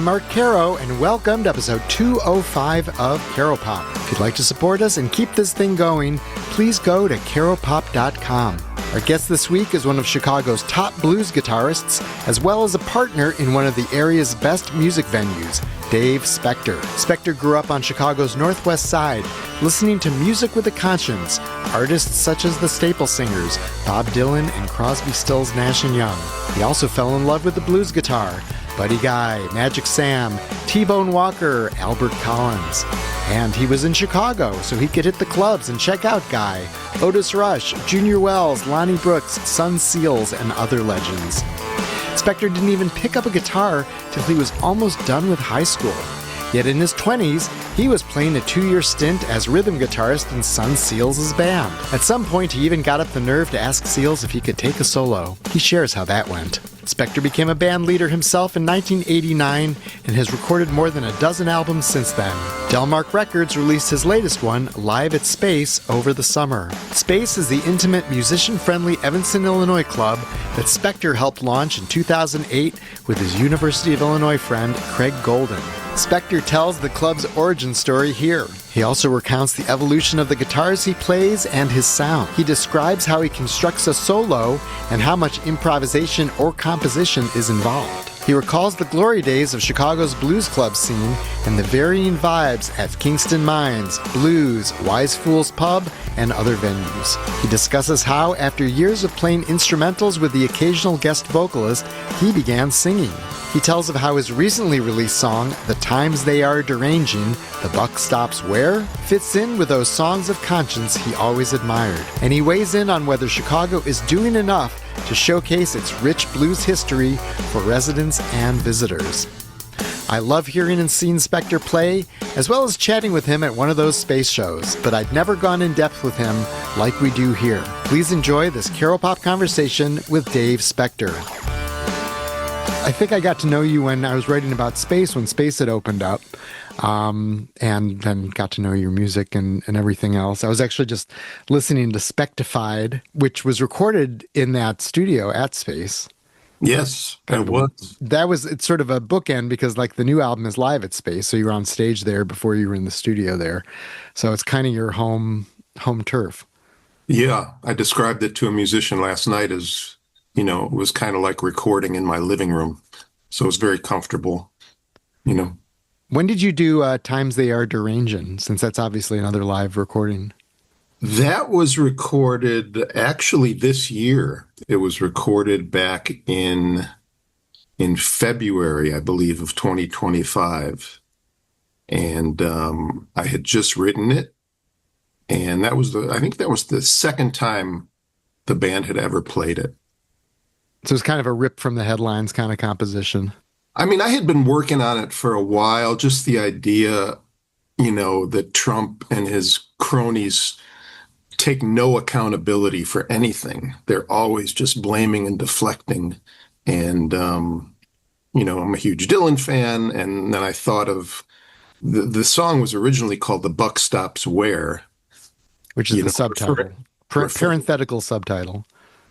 I'm Mark Caro, and welcome to episode 205 of Caropop. If you'd like to support us and keep this thing going, please go to caropop.com. Our guest this week is one of Chicago's top blues guitarists, as well as a partner in one of the area's best music venues, Dave Specter. Specter grew up on Chicago's Northwest Side, listening to music with a conscience, artists such as the Staple Singers, Bob Dylan, and Crosby, Stills, Nash and Young. He also fell in love with the blues guitar, Buddy Guy, Magic Sam, T-Bone Walker, Albert Collins. And he was in Chicago, so he could hit the clubs and check out Guy, Otis Rush, Junior Wells, Lonnie Brooks, Sun Seals, and other legends. Specter didn't even pick up a guitar till he was almost done with high school. Yet in his 20s, he was playing a 2-year stint as rhythm guitarist in Sun Seals' band. At some point, he even got up the nerve to ask Seals if he could take a solo. He shares how that went. Specter became a band leader himself in 1989 and has recorded more than a dozen albums since then. Delmark Records released his latest one, Live at Space, over the summer. Space is the intimate, musician-friendly Evanston, Illinois club that Specter helped launch in 2008 with his University of Illinois friend, Craig Golden. Specter tells the club's origin story here. He also recounts the evolution of the guitars he plays and his sound. He describes how he constructs a solo and how much improvisation or composition is involved. He recalls the glory days of Chicago's blues club scene and the varying vibes at Kingston Mines, Blues, Wise Fool's Pub, and other venues. He discusses how, after years of playing instrumentals with the occasional guest vocalist, he began singing. He tells of how his recently released song, The Times They Are Deranging, The Buck Stops Where, fits in with those songs of conscience he always admired. And he weighs in on whether Chicago is doing enough to showcase its rich blues history for residents and visitors. I love hearing and seeing Specter play, as well as chatting with him at one of those space shows, but I'd never gone in depth with him like we do here. Please enjoy this Caropop conversation with Dave Specter. I think I got to know you when I was writing about Space, when Space had opened up, and then got to know your music and everything else. I was actually just listening to Spectified, which was recorded in that studio at Space. Yes, it was. It's sort of a bookend because like the new album is live at Space, so you were on stage there before you were in the studio there. So it's kind of your home turf. Yeah, I described it to a musician last night as, it was kind of like recording in my living room. So it was very comfortable, When did you do Times They Are Deranging, since that's obviously another live recording? That was recorded actually this year. It was recorded back in February, I believe, of 2025. And I had just written it. And I think that was the second time the band had ever played it. So it's kind of a rip from the headlines kind of composition. I mean, I had been working on it for a while, just the idea, that Trump and his cronies take no accountability for anything. They're always just blaming and deflecting. And, I'm a huge Dylan fan. And then I thought of the song was originally called The Buck Stops Where, which is the subtitle, parenthetical subtitle.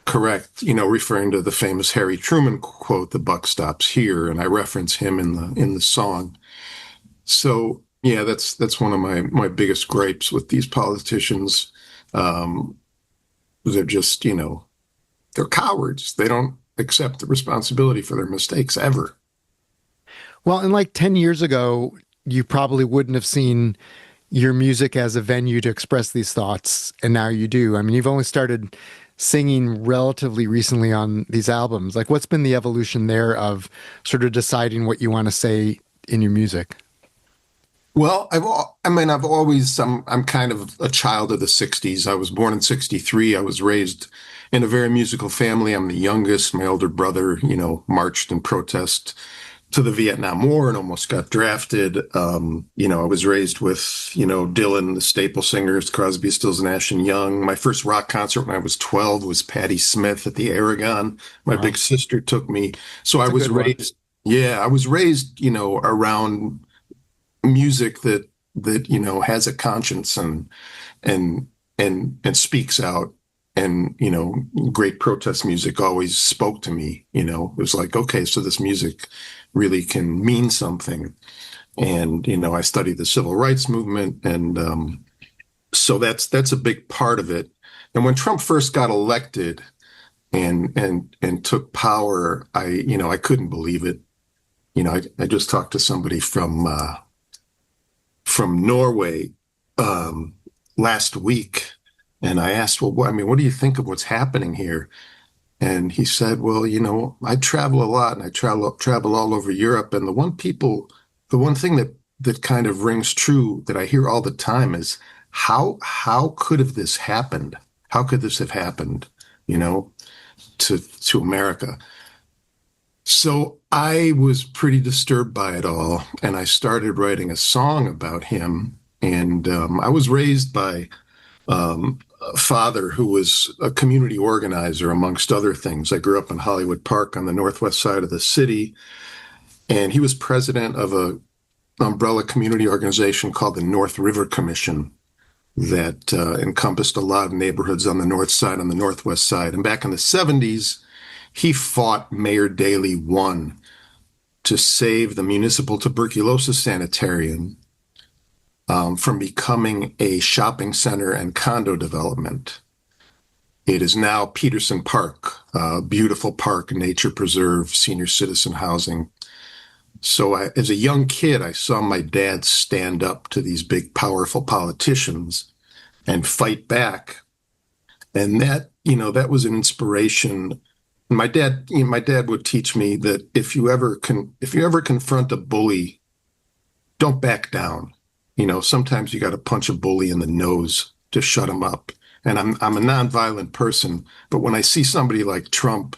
Correct. Referring to the famous Harry Truman quote, "The buck stops here," and I reference him in the song. So yeah, that's one of my biggest gripes with these politicians. They're just, they're cowards. They don't accept the responsibility for their mistakes ever. Well, and like 10 years ago, you probably wouldn't have seen your music as a venue to express these thoughts, and now you do. I mean, you've only started singing relatively recently on these albums. Like, what's been the evolution there of sort of deciding what you want to say in your music? Well, I'm kind of a child of the 60s. I was born in 63. I was raised in a very musical family. I'm the youngest. My older brother, marched in protest to the Vietnam War and almost got drafted. I was raised with, Dylan, the Staple Singers, Crosby, Stills, Nash and Young. My first rock concert when I was 12 was Patti Smith at the Aragon. My big sister took me. So I was raised, around music that has a conscience and speaks out. And, great protest music always spoke to me. It was like, okay, so this music really can mean something. And, I studied the civil rights movement. And so that's a big part of it. And when Trump first got elected and took power, I couldn't believe it. I just talked to somebody from Norway last week, and I asked, well, what do you think of what's happening here? And he said, well, I travel a lot, and I travel all over Europe, and the one thing that kind of rings true that I hear all the time is how could have this happened? How could this have happened, to America? So I was pretty disturbed by it all, and I started writing a song about him. And I was raised by a father who was a community organizer, amongst other things. I grew up in Hollywood Park on the northwest side of the city, and he was president of an umbrella community organization called the North River Commission that encompassed a lot of neighborhoods on the north side, on the northwest side. And back in the 70s, he fought Mayor Daley 1 to save the municipal tuberculosis sanitarium from becoming a shopping center and condo development. It is now Peterson Park, a beautiful park, nature preserve, senior citizen housing. So as a young kid, I saw my dad stand up to these big, powerful politicians and fight back. And that was an inspiration. My dad would teach me that if you ever confront a bully, don't back down. Sometimes you got to punch a bully in the nose to shut him up. And I'm a nonviolent person, but when I see somebody like Trump,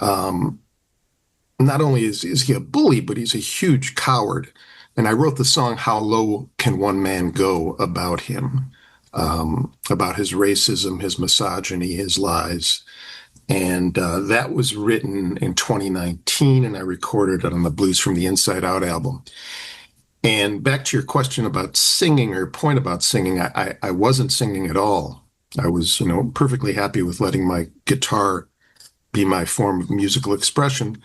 not only is he a bully, but he's a huge coward. And I wrote the song "How Low Can One Man Go" about him, about his racism, his misogyny, his lies. And that was written in 2019, and I recorded it on the Blues from the Inside Out album. And back to your question about singing, or point about singing, I wasn't singing at all. I was, perfectly happy with letting my guitar be my form of musical expression.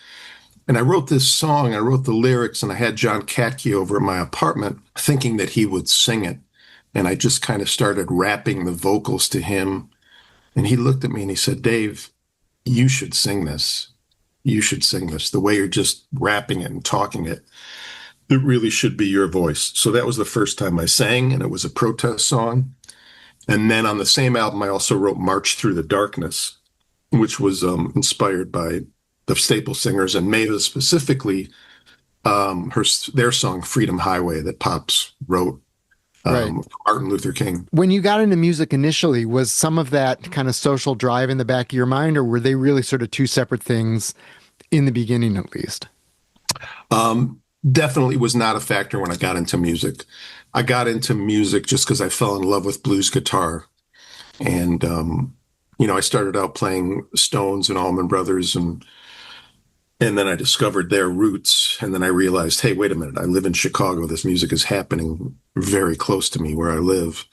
And I wrote this song, I wrote the lyrics, and I had John Katke over at my apartment thinking that he would sing it. And I just kind of started rapping the vocals to him. And he looked at me and he said, "Dave, you should sing this. You should sing this. The way you're just rapping it and talking it, it really should be your voice." So that was the first time I sang, and it was a protest song. And then on the same album, I also wrote "March Through the Darkness," which was inspired by the Staple Singers and Mavis specifically, their song "Freedom Highway" that Pops wrote. Right. Martin Luther King. When you got into music initially, was some of that kind of social drive in the back of your mind, or were they really sort of two separate things in the beginning, at least? Definitely was not a factor when I got into music. I got into music just because I fell in love with blues guitar. And, I started out playing Stones and Allman Brothers, and then I discovered their roots. And then I realized, hey, wait a minute, I live in Chicago. This music is happening very close to me where I live.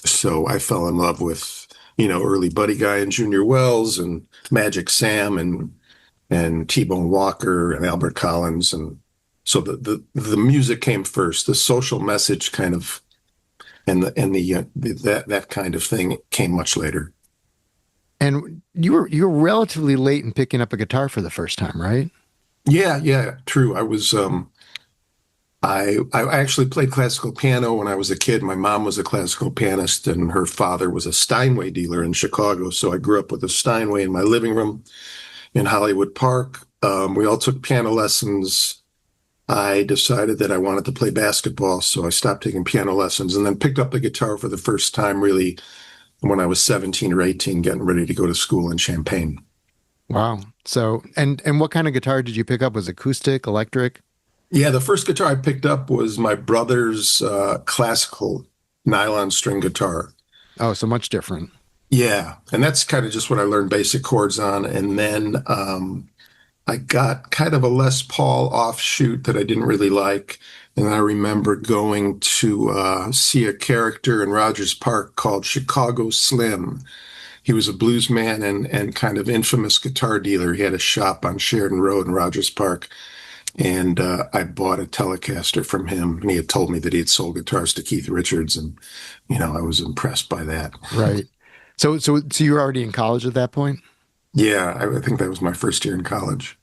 So I fell in love with, early Buddy Guy and Junior Wells and Magic Sam and T-Bone Walker and Albert Collins. And so the music came first. The social message kind of, and that kind of thing came much later. And you were relatively late in picking up a guitar for the first time, right? Yeah, true. I was I actually played classical piano when I was a kid. My mom was a classical pianist, and her father was a Steinway dealer in Chicago. So I grew up with a Steinway in my living room in Hollywood Park. We all took piano lessons. I decided that I wanted to play basketball, so I stopped taking piano lessons and then picked up the guitar for the first time really when I was 17 or 18, getting ready to go to school in Champaign. Wow. So, and what kind of guitar did you pick up? Was it acoustic, electric? Yeah, the first guitar I picked up was my brother's classical nylon string guitar. Oh, so much different. Yeah, and that's kind of just what I learned basic chords on. And then I got kind of a Les Paul offshoot that I didn't really like. And I remember going to see a character in Rogers Park called Chicago Slim. He was a bluesman and kind of infamous guitar dealer. He had a shop on Sheridan Road in Rogers Park. And I bought a Telecaster from him, and he had told me that he had sold guitars to Keith Richards, and I was impressed by that. Right. So you were already in college at that point? Yeah, I think that was my first year in college.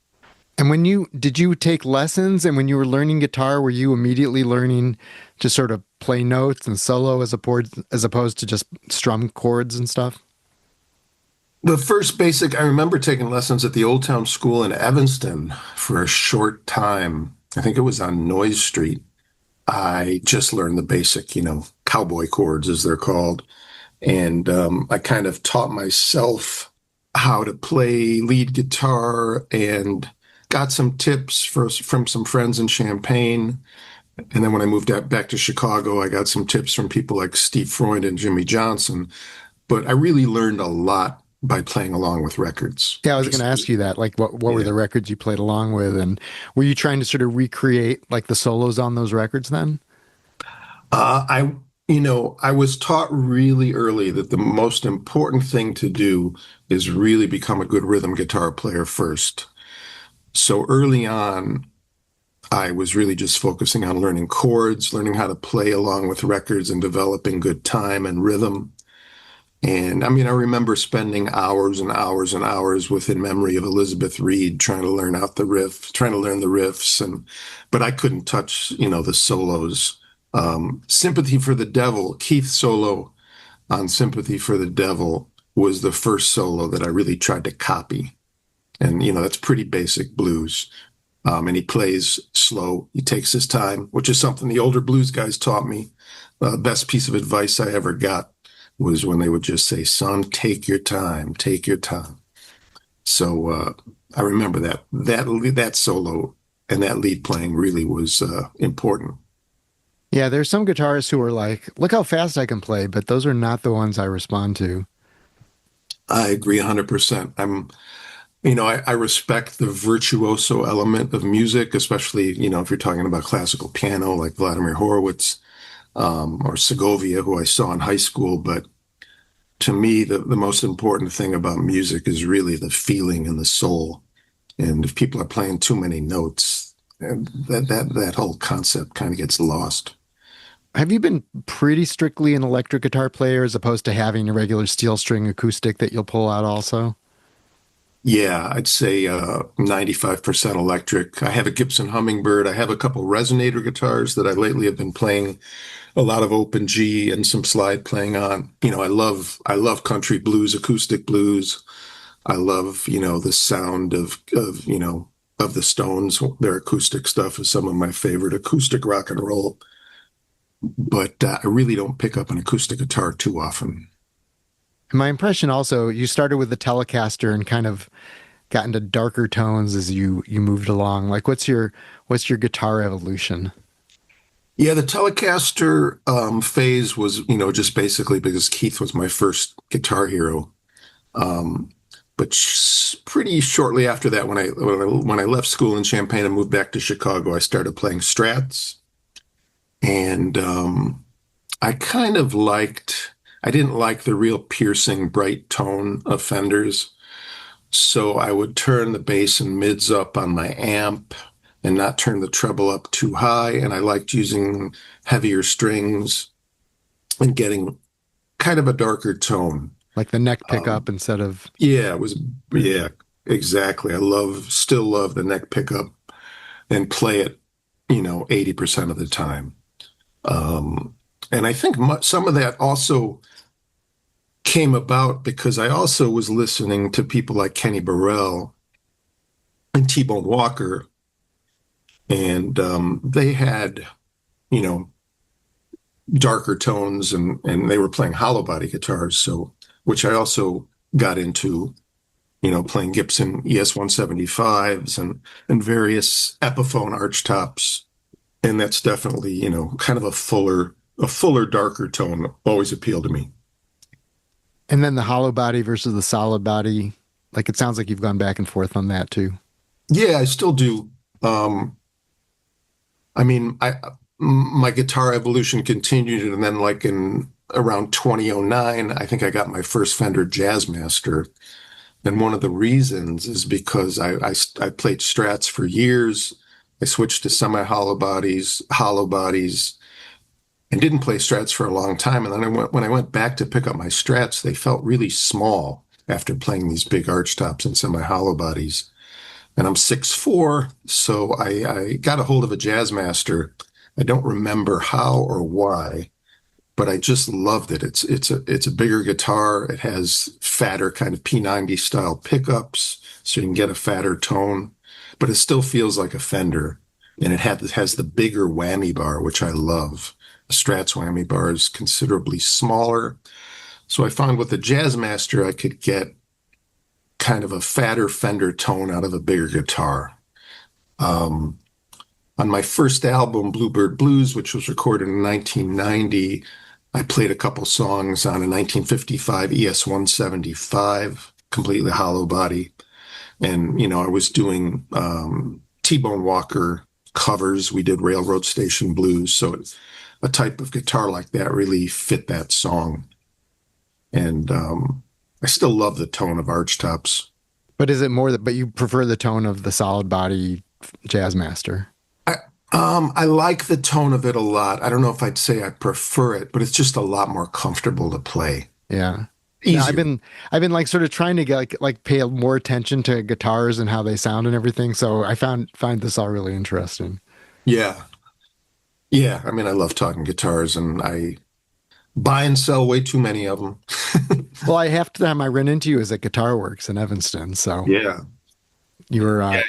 And did you take lessons, and when you were learning guitar, were you immediately learning to sort of play notes and solo as opposed to just strum chords and stuff? The first basic, I remember taking lessons at the Old Town School in Evanston for a short time. I think it was on Noyes Street. I just learned the basic, cowboy chords, as they're called. And I kind of taught myself how to play lead guitar and got some tips from some friends in Champaign. And then when I moved back to Chicago, I got some tips from people like Steve Freund and Jimmy Johnson. But I really learned a lot by playing along with records. Yeah, I was going to ask you that. Like, what were the records you played along with, and were you trying to sort of recreate like the solos on those records then? I was taught really early that the most important thing to do is really become a good rhythm guitar player first. So early on, I was really just focusing on learning chords, learning how to play along with records, and developing good time and rhythm. And I mean, I remember spending hours and hours and hours within memory of Elizabeth Reed trying to learn out the riff, trying to learn the riffs, but I couldn't touch, the solos. Sympathy for the Devil, Keith's solo on Sympathy for the Devil was the first solo that I really tried to copy. And, that's pretty basic blues. And he plays slow. He takes his time, which is something the older blues guys taught me. Best piece of advice I ever got was when they would just say, "Son, take your time, take your time." So I remember that solo and that lead playing really was important. Yeah, there's some guitarists who are like, "Look how fast I can play," but those are not the ones I respond to. I agree 100%. I respect the virtuoso element of music, especially, if you're talking about classical piano like Vladimir Horowitz or Segovia, who I saw in high school. But to me, the most important thing about music is really the feeling and the soul. And if people are playing too many notes, and that whole concept kind of gets lost. Have you been pretty strictly an electric guitar player as opposed to having a regular steel string acoustic that you'll pull out also? Yeah, I'd say 95% electric. I have a Gibson Hummingbird. I have a couple resonator guitars that I lately have been playing a lot of open G and some slide playing on. I love country blues, acoustic blues. I love, the sound of the Stones. Their acoustic stuff is some of my favorite acoustic rock and roll. But I really don't pick up an acoustic guitar too often. My impression also, you started with the Telecaster and kind of got into darker tones as you moved along. Like, what's your guitar evolution? Yeah, the Telecaster phase was, just basically because Keith was my first guitar hero. But pretty shortly after that, when I left school in Champaign and moved back to Chicago, I started playing Strats, and I kind of I didn't like the real piercing, bright tone of Fenders. So I would turn the bass and mids up on my amp and not turn the treble up too high. And I liked using heavier strings and getting kind of a darker tone. Like the neck pickup instead of... Yeah, exactly. Still love the neck pickup and play it, 80% of the time. And I think some of that also came about because I also was listening to people like Kenny Burrell and T-Bone Walker, and they had, darker tones, and they were playing hollow body guitars, so which I also got into, playing Gibson ES-175s and various Epiphone archtops, and that's definitely, kind of a fuller, darker tone always appealed to me. And then the hollow body versus the solid body, like it sounds like you've gone back and forth on that too. Yeah, I still do. My guitar evolution continued, and then like in around 2009, I think I got my first Fender Jazzmaster. And one of the reasons is because I played Strats for years, I switched to semi-hollow bodies, hollow bodies, and didn't play Strats for a long time. And then when I went back to pick up my Strats, they felt really small after playing these big archtops and semi-hollow bodies. And I'm 6'4", so I got a hold of a Jazzmaster. I don't remember how or why, but I just loved it. It's a bigger guitar. It has fatter kind of P90 style pickups, so you can get a fatter tone, but it still feels like a Fender. And it has the bigger whammy bar, which I love. The Strat's whammy bar is considerably smaller. So I found with the Jazzmaster, I could get kind of a fatter Fender tone out of a bigger guitar. On my first album, Bluebird Blues, which was recorded in 1990, I played a couple songs on a 1955 ES-175, completely hollow body. And, I was doing T-Bone Walker covers. We did Railroad Station Blues. So a type of guitar like that really fit that song. And I still love the tone of archtops. But is it more that, but you prefer the tone of the solid body Jazzmaster? I like the tone of it a lot. I don't know if I'd say I prefer it, but it's just a lot more comfortable to play. Yeah. Easier. Yeah, I've been like sort of trying to get like pay more attention to guitars and how they sound and everything. So I find this all really interesting. Yeah. Yeah. I mean, I love talking guitars, and I buy and sell way too many of them. Well, half the time I run into you is at Guitar Works in Evanston. So Yeah. you were, Yeah,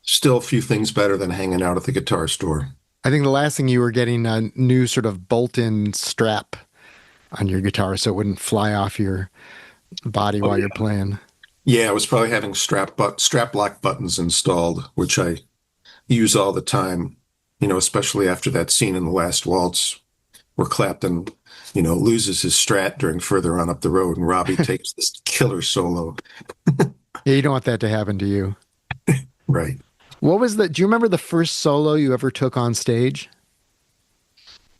still a few things better than hanging out at the guitar store. I think the last thing you were getting a new sort of bolt-in strap on your guitar so it wouldn't fly off your body while you're playing. Yeah, I was probably having strap lock buttons installed, which I use all the time, especially after that scene in The Last Waltz where Clapton, loses his Strat during Further On Up the Road and Robbie takes this killer solo. Yeah, you don't want that to happen to you. Right. Do you remember the first solo you ever took on stage?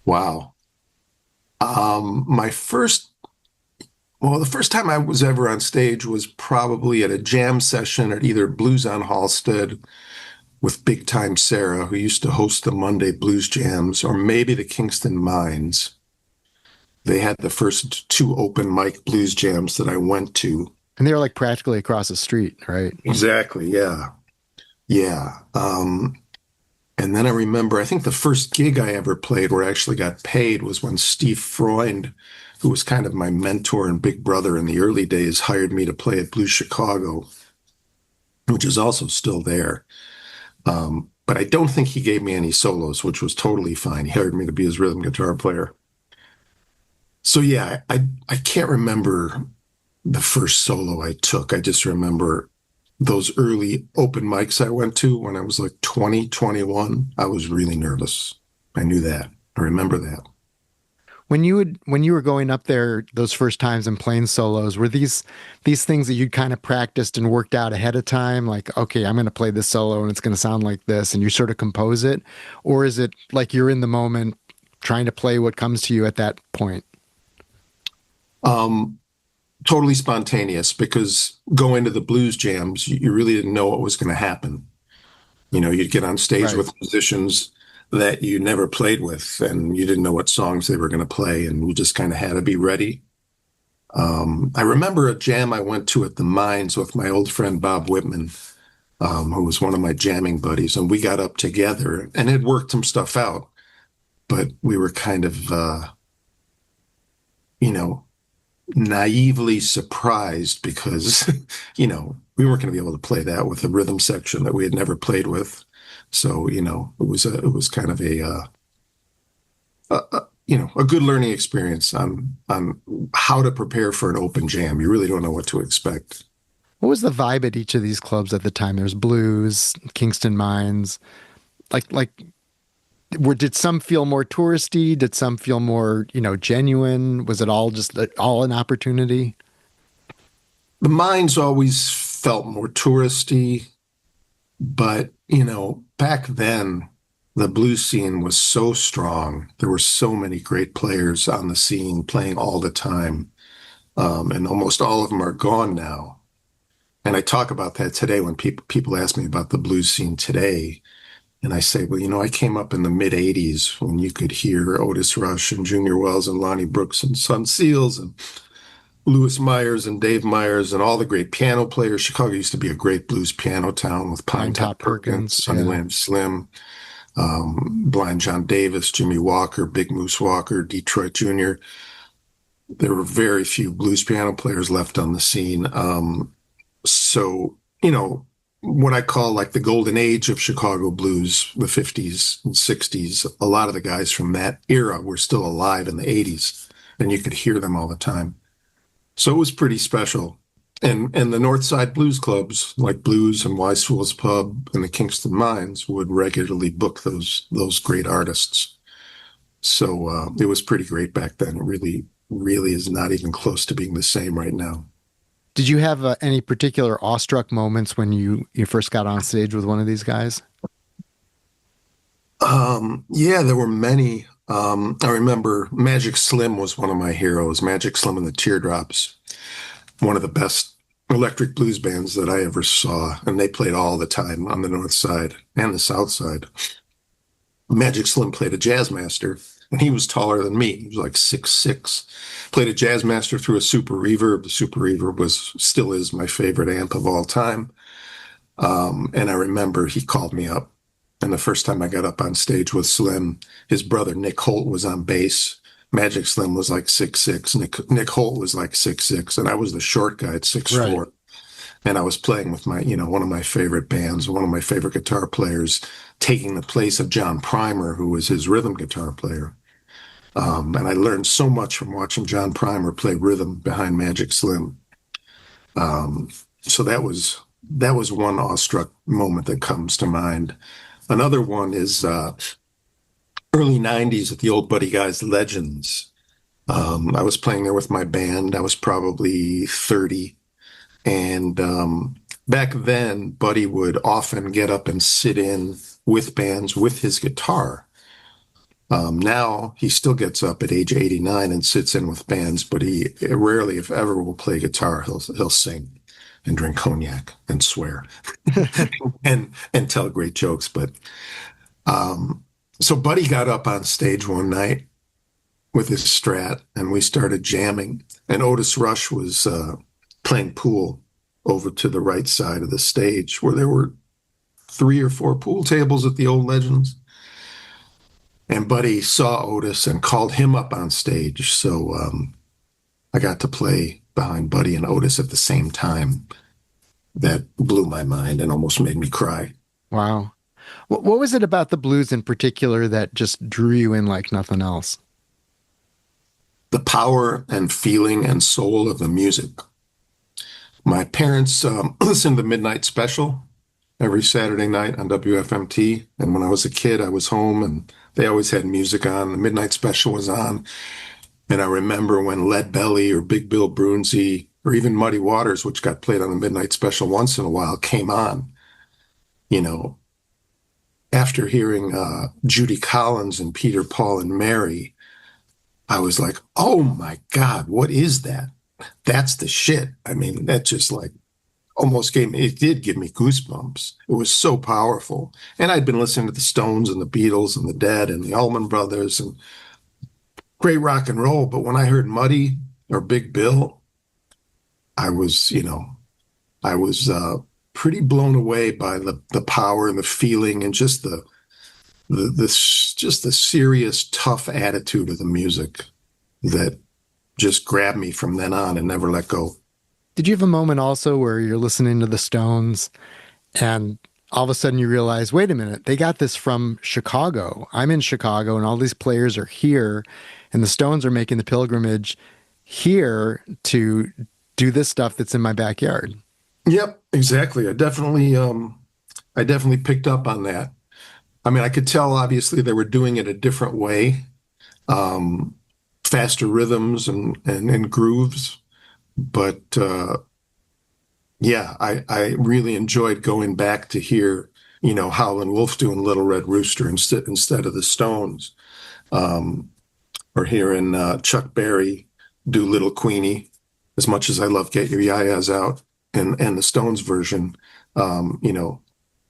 Wow. The first time I was ever on stage was probably at a jam session at either Blues on Halstead with Big Time Sarah, who used to host the Monday Blues Jams, or maybe the Kingston Mines. They had the first 2 open mic blues jams that I went to. And they were like practically across the street, right? Exactly, yeah. Yeah. And then I remember, I think the first gig I ever played where I actually got paid was when Steve Freund, who was kind of my mentor and big brother in the early days, hired me to play at Blues Chicago, which is also still there. But I don't think he gave me any solos, which was totally fine. He hired me to be his rhythm guitar player. So yeah, I can't remember the first solo I took. I just remember those early open mics I went to when I was like 20, 21. I was really nervous. I knew that. I remember that. When you were going up there those first times and playing solos, were these things that you'd kind of practiced and worked out ahead of time? Like, okay, I'm going to play this solo and it's going to sound like this, and you sort of compose it? Or is it like you're in the moment trying to play what comes to you at that point? Totally spontaneous, because going to the blues jams, you really didn't know what was going to happen. You'd get on stage Right. with musicians that you never played with, and you didn't know what songs they were going to play, and you just kind of had to be ready. I remember a jam I went to at the Mines with my old friend Bob Whitman, who was one of my jamming buddies, and we got up together and had worked some stuff out, but we were kind of, naively surprised because, we weren't going to be able to play that with a rhythm section that we had never played with. So, it was kind of a good learning experience on how to prepare for an open jam. You really don't know what to expect. What was the vibe at each of these clubs at the time? There's Blues, Kingston Mines. Did some feel more touristy? Did some feel more, genuine? Was it all just all an opportunity? The Mines always felt more touristy, but, back then the blues scene was so strong. There were so many great players on the scene playing all the time. And almost all of them are gone now. And I talk about that today when people ask me about the blues scene today. And I say, well, I came up in the mid 80s when you could hear Otis Rush and Junior Wells and Lonnie Brooks and Sun Seals and Louis Myers and Dave Myers and all the great piano players. Chicago used to be a great blues piano town with Pinetop Perkins, Sonny Lamb Slim, Blind John Davis, Jimmy Walker, Big Moose Walker, Detroit Jr. There were very few blues piano players left on the scene. So, what I call like the golden age of Chicago blues, the 50s and 60s, a lot of the guys from that era were still alive in the 80s, and you could hear them all the time. So it was pretty special. And the North Side blues clubs like Blues and Wise Fools Pub and the Kingston Mines would regularly book those great artists. So it was pretty great back then. It really, really is not even close to being the same right now. Did you have any particular awestruck moments when you first got on stage with one of these guys? Yeah, there were many. I remember Magic Slim was one of my heroes. Magic Slim and the Teardrops, one of the best electric blues bands that I ever saw. And they played all the time on the North Side and the South Side. Magic Slim played a jazz master, and he was taller than me. He was like 6'6". Played a jazz master through a Super Reverb. The Super Reverb still is my favorite amp of all time. And I remember he called me up. And the first time I got up on stage with Slim, his brother Nick Holt was on bass. Magic Slim was like 6'6". Nick Holt was like 6'6", and I was the short guy at 6'4". Right. And I was playing with my, one of my favorite bands, one of my favorite guitar players, taking the place of John Primer, who was his rhythm guitar player. And I learned so much from watching John Primer play rhythm behind Magic Slim. So that was one awestruck moment that comes to mind. Another one is early 90s at the old Buddy Guy's Legends. I was playing there with my band. I was probably 30. And back then, Buddy would often get up and sit in with bands with his guitar. Now he still gets up at age 89 and sits in with bands, but he rarely, if ever, will play guitar. He'll sing and drink cognac and swear and tell great jokes. But so Buddy got up on stage one night with his Strat, and we started jamming. And Otis Rush was playing pool over to the right side of the stage, where there were 3 or 4 pool tables at the old Legends. And Buddy saw Otis and called him up on stage. So I got to play behind Buddy and Otis at the same time. That blew my mind and almost made me cry. Wow. What was it about the blues in particular that just drew you in like nothing else? The power and feeling and soul of the music. My parents listened to Midnight Special every Saturday night on WFMT. And when I was a kid, I was home and they always had music on. The Midnight Special was on. And I remember when Lead Belly or Big Bill Broonzy or even Muddy Waters, which got played on the Midnight Special once in a while, came on. After hearing Judy Collins and Peter, Paul, and Mary, I was like, oh my God, what is that? That's the shit. I mean, that just like almost did give me goosebumps. It was so powerful. And I'd been listening to the Stones and the Beatles and the Dead and the Allman Brothers and great rock and roll. But when I heard Muddy or Big Bill, I was pretty blown away by the power and the feeling and just the serious, tough attitude of the music that just grabbed me from then on and never let go. Did you have a moment also where you're listening to the Stones and all of a sudden you realize, wait a minute, they got this from Chicago. I'm in Chicago and all these players are here and the Stones are making the pilgrimage here to do this stuff that's in my backyard. Yep, exactly. I definitely picked up on that. I mean, I could tell obviously they were doing it a different way, faster rhythms and grooves. But yeah, I really enjoyed going back to hear, Howlin' Wolf doing Little Red Rooster instead of the Stones, or hearing Chuck Berry do Little Queenie. As much as I love Get Your Yayas Out, and the Stones version, you know,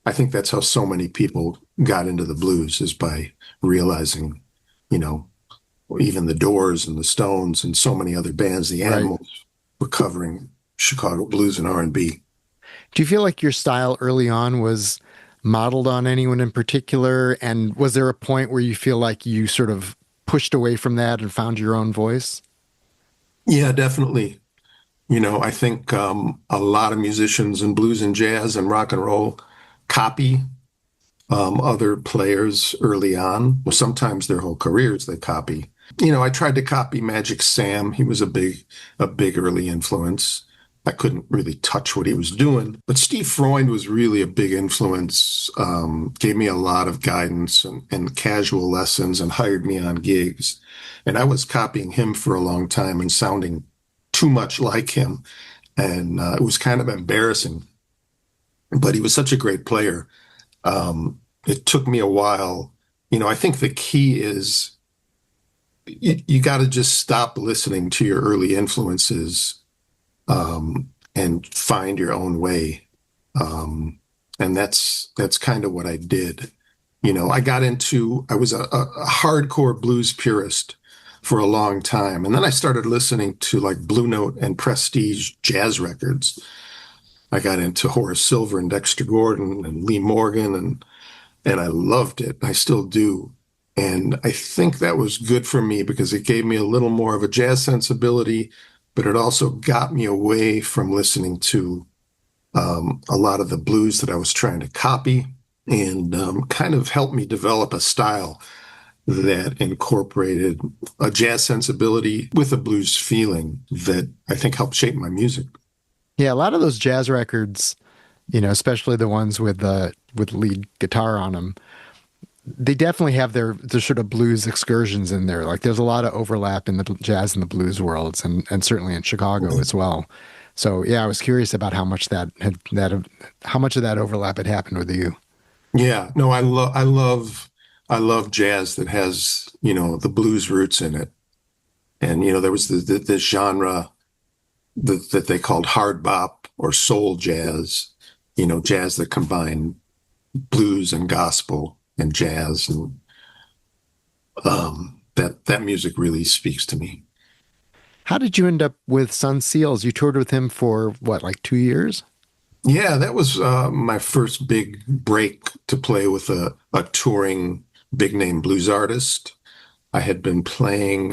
I think that's how so many people got into the blues, is by realizing, you know, even the Doors and the Stones and so many other bands, the Right. Animals, were covering Chicago blues and R&B. Do you feel like your style early on was modeled on anyone in particular? And was there a point where you feel like you sort of pushed away from that and found your own voice? Yeah, definitely. You know, I think a lot of musicians in blues and jazz and rock and roll copy other players early on. Well, sometimes their whole careers they copy. You know, I tried to copy Magic Sam. He was a big early influence. I couldn't really touch what he was doing, but Steve Freund was really a big influence. Gave me a lot of guidance and casual lessons, and hired me on gigs. And I was copying him for a long time and sounding too much like him, and it was kind of embarrassing. But he was such a great player. It took me a while. You know, I think the key is you got to just stop listening to your early influences, and find your own way. And that's kind of what I did. You know, I was a hardcore blues purist for a long time. And then I started listening to like Blue Note and Prestige jazz records. I got into Horace Silver and Dexter Gordon and Lee Morgan, and I loved it. I still do. And I think that was good for me because it gave me a little more of a jazz sensibility, but it also got me away from listening to a lot of the blues that I was trying to copy, and kind of helped me develop a style that incorporated a jazz sensibility with a blues feeling that I think helped shape my music. Yeah, a lot of those jazz records, especially the ones with lead guitar on them, they definitely have their sort of blues excursions in there. Like there's a lot of overlap in the jazz and the blues worlds, and certainly in Chicago as well. So yeah, I was curious about how much how much of that overlap had happened with you. Yeah, no, I love jazz that has, the blues roots in it. And, there was this genre that they called hard bop or soul jazz, jazz that combined blues and gospel and jazz. And that music really speaks to me. How did you end up with Sun Seals? You toured with him for what, like 2 years? Yeah, that was my first big break to play with a touring big name blues artist. I had been playing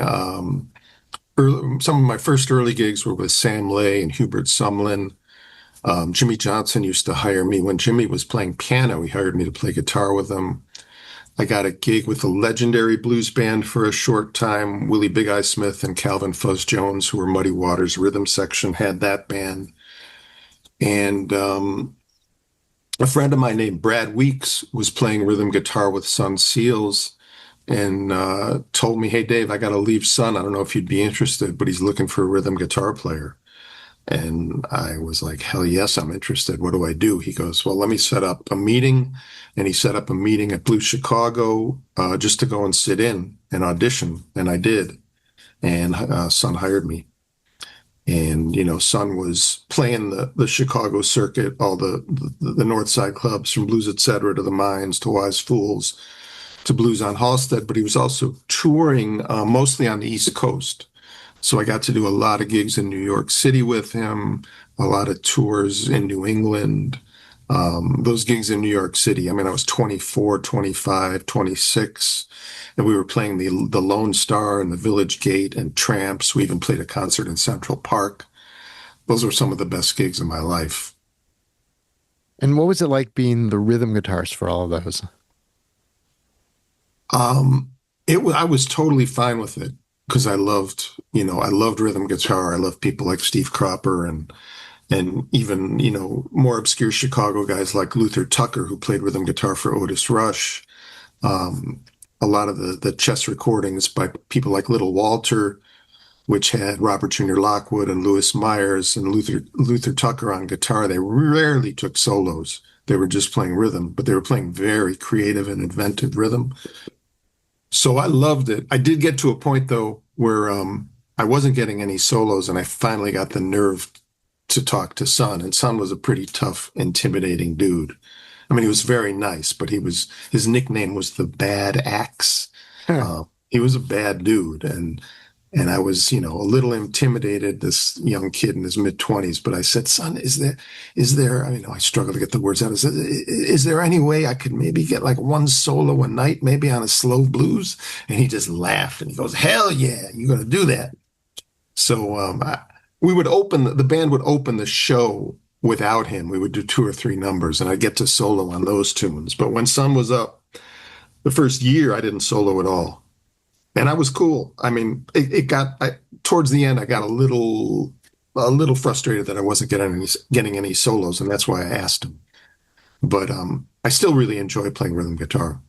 some of my first early gigs were with Sam Lay and Hubert Sumlin. Jimmy Johnson used to hire me when Jimmy was playing piano. He hired me to play guitar with him. I got a gig with a legendary blues band for a short time. Willie Big Eye Smith and Calvin Fuzz Jones, who were Muddy Waters rhythm section, had that band. And a friend of mine named Brad Weeks was playing rhythm guitar with Sun Seals, and told me, "Hey, Dave, I got to leave Sun. I don't know if you'd be interested, but he's looking for a rhythm guitar player." And I was like, "Hell yes, I'm interested. What do I do?" He goes, "Well, let me set up a meeting." And he set up a meeting at Blue Chicago, just to go and sit in and audition. And I did. And Sun hired me. And, Sun was playing the Chicago circuit, all the North Side clubs, from Blues Etc. to the Mines to Wise Fools to Blues on Halstead. But he was also touring mostly on the East Coast. So I got to do a lot of gigs in New York City with him, a lot of tours in New England. Those gigs in New York City, I mean, I was 24, 25, 26, and we were playing the Lone Star and the Village Gate and Tramps. We even played a concert in Central Park. Those were some of the best gigs of my life. And what was it like being the rhythm guitarist for all of those? I was totally fine with it because I loved rhythm guitar. I loved people like Steve Cropper and even, more obscure Chicago guys like Luther Tucker, who played rhythm guitar for Otis Rush. A lot of the chess recordings by people like Little Walter, which had Robert Jr. Lockwood and Lewis Myers and Luther Tucker on guitar. They rarely took solos. They were just playing rhythm, but they were playing very creative and inventive rhythm. So I loved it. I did get to a point though where I wasn't getting any solos, and I finally got the nerve to talk to Son, and Son was a pretty tough, intimidating dude. I mean, he was very nice, but his nickname was the Bad Axe. He was a bad dude, and I was, a little intimidated, this young kid in his mid-20s. But I said, Son, is there, I struggle to get the words out. I said, is there any way I could maybe get like one solo a night, maybe on a slow blues? And he just laughed and he goes, hell yeah, you're going to do that. So the band would open the show without him. We would do 2 or 3 numbers and I'd get to solo on those tunes. But when Son was up, the first year I didn't solo at all. And I was cool. I mean, towards the end, I got a little frustrated that I wasn't getting any solos, and that's why I asked him. But I still really enjoy playing rhythm guitar.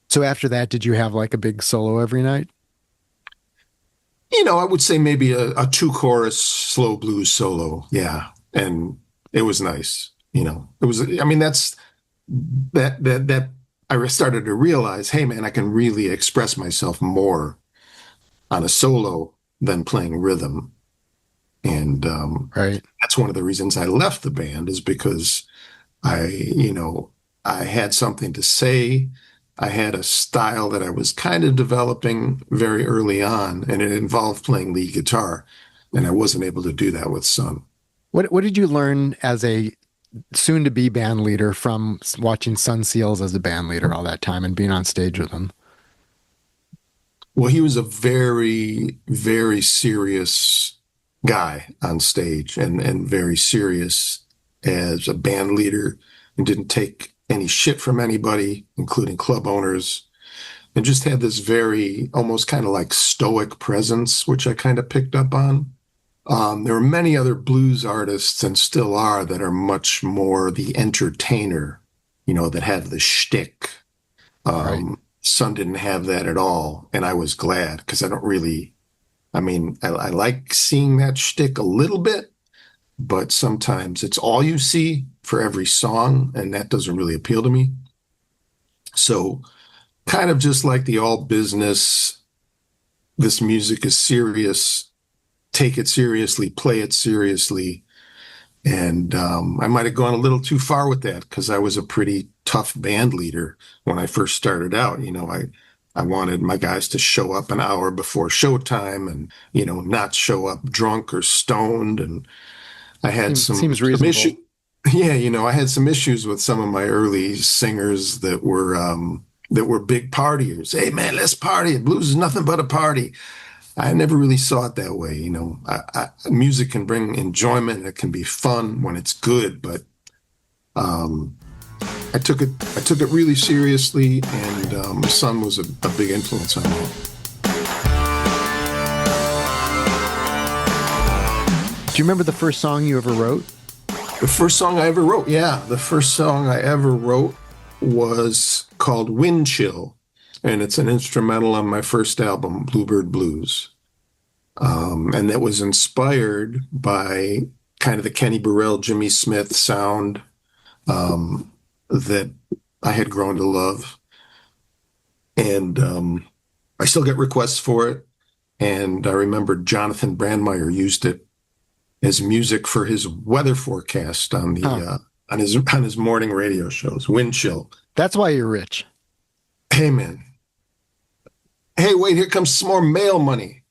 So after that, did you have like a big solo every night? I would say maybe a 2-chorus slow blues solo. Yeah. And it was nice. It was, that's that I started to realize, hey man, I can really express myself more on a solo than playing rhythm. And right. That's one of the reasons I left the band, is because I had something to say. I had a style that I was kind of developing very early on, and it involved playing lead guitar. And I wasn't able to do that with Son. What did you learn as a soon-to-be band leader from watching Son Seals as a band leader all that time and being on stage with him? Well, he was a very, very serious guy on stage, and very serious as a band leader, and didn't take any shit from anybody, including club owners, and just had this very almost kind of like stoic presence, which I kind of picked up on. There are many other blues artists, and still are, that are much more the entertainer, that have the shtick. Right. Son didn't have that at all, and I was glad, because I don't really, I like seeing that shtick a little bit, but sometimes it's all you see for every song, and that doesn't really appeal to me. So kind of just like the all business, this music is serious, take it seriously, play it seriously. And I might have gone a little too far with that, because I was a pretty tough band leader when I first started out. I wanted my guys to show up an hour before showtime, and, not show up drunk or stoned. And I had seems reasonable. issue. Yeah, I had some issues with some of my early singers that were big partiers. Hey man, let's party. Blues is nothing but a party. I never really saw it that way. Music can bring enjoyment. It can be fun when it's good, but I took it really seriously, and Son was a big influence on me. Do you remember the first song you ever wrote? The first song I ever wrote, yeah. The first song I ever wrote was called Wind Chill, and it's an instrumental on my first album, Bluebird Blues. And that was inspired by kind of the Kenny Burrell, Jimmy Smith sound that I had grown to love. And I still get requests for it. And I remember Jonathan Brandmeier used it as music for his weather forecast on the on his morning radio shows. Wind Chill. That's why you're rich. Hey man. Hey, wait! Here comes some more mail money.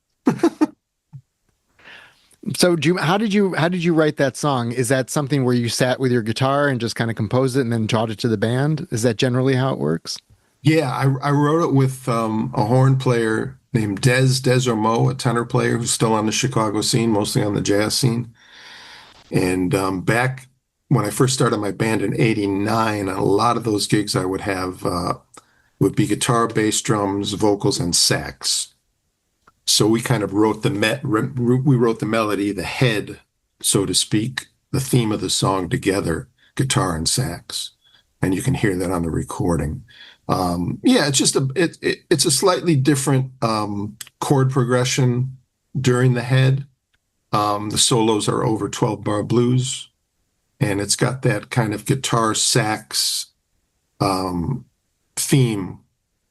So, how did you write that song? Is that something where you sat with your guitar and just kind of composed it and then taught it to the band? Is that generally how it works? Yeah, I wrote it with a horn player named Des Ormeau, a tenor player who's still on the Chicago scene, mostly on the jazz scene. And back when I first started my band in '89, on a lot of those gigs I would have would be guitar, bass, drums, vocals, and sax. So we kind of wrote we wrote the melody, the head, so to speak, the theme of the song together, guitar and sax, and you can hear that on the recording. Yeah, it's just it's a slightly different chord progression during the head. The solos are over 12-bar blues, and it's got that kind of guitar sax theme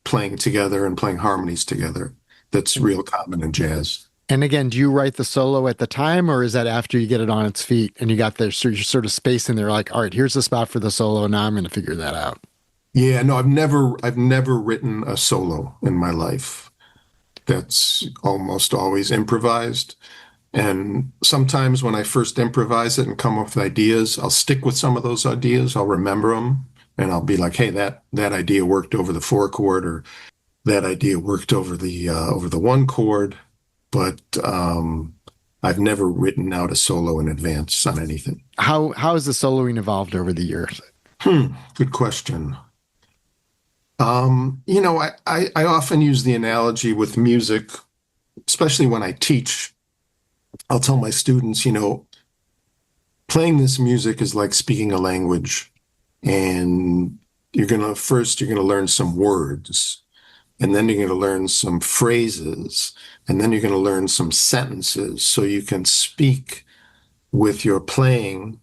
playing together and playing harmonies together. That's real common in jazz. And again, do you write the solo at the time, or is that after you get it on its feet and you got there, so you're sort of space in there, like, all right, here's the spot for the solo. Now I'm going to figure that out. Yeah, no, I've never written a solo in my life. That's almost always improvised. And sometimes when I first improvise it and come up with ideas, I'll stick with some of those ideas. I'll remember them and I'll be like, hey, that idea worked over the four chord, or that idea worked over the one chord. But I've never written out a solo in advance on anything. How has the soloing evolved over the years? Good question. I often use the analogy with music, especially when I teach. I'll tell my students, playing this music is like speaking a language, and you're gonna learn some words, and then you're gonna learn some phrases, and then you're gonna learn some sentences so you can speak with your playing.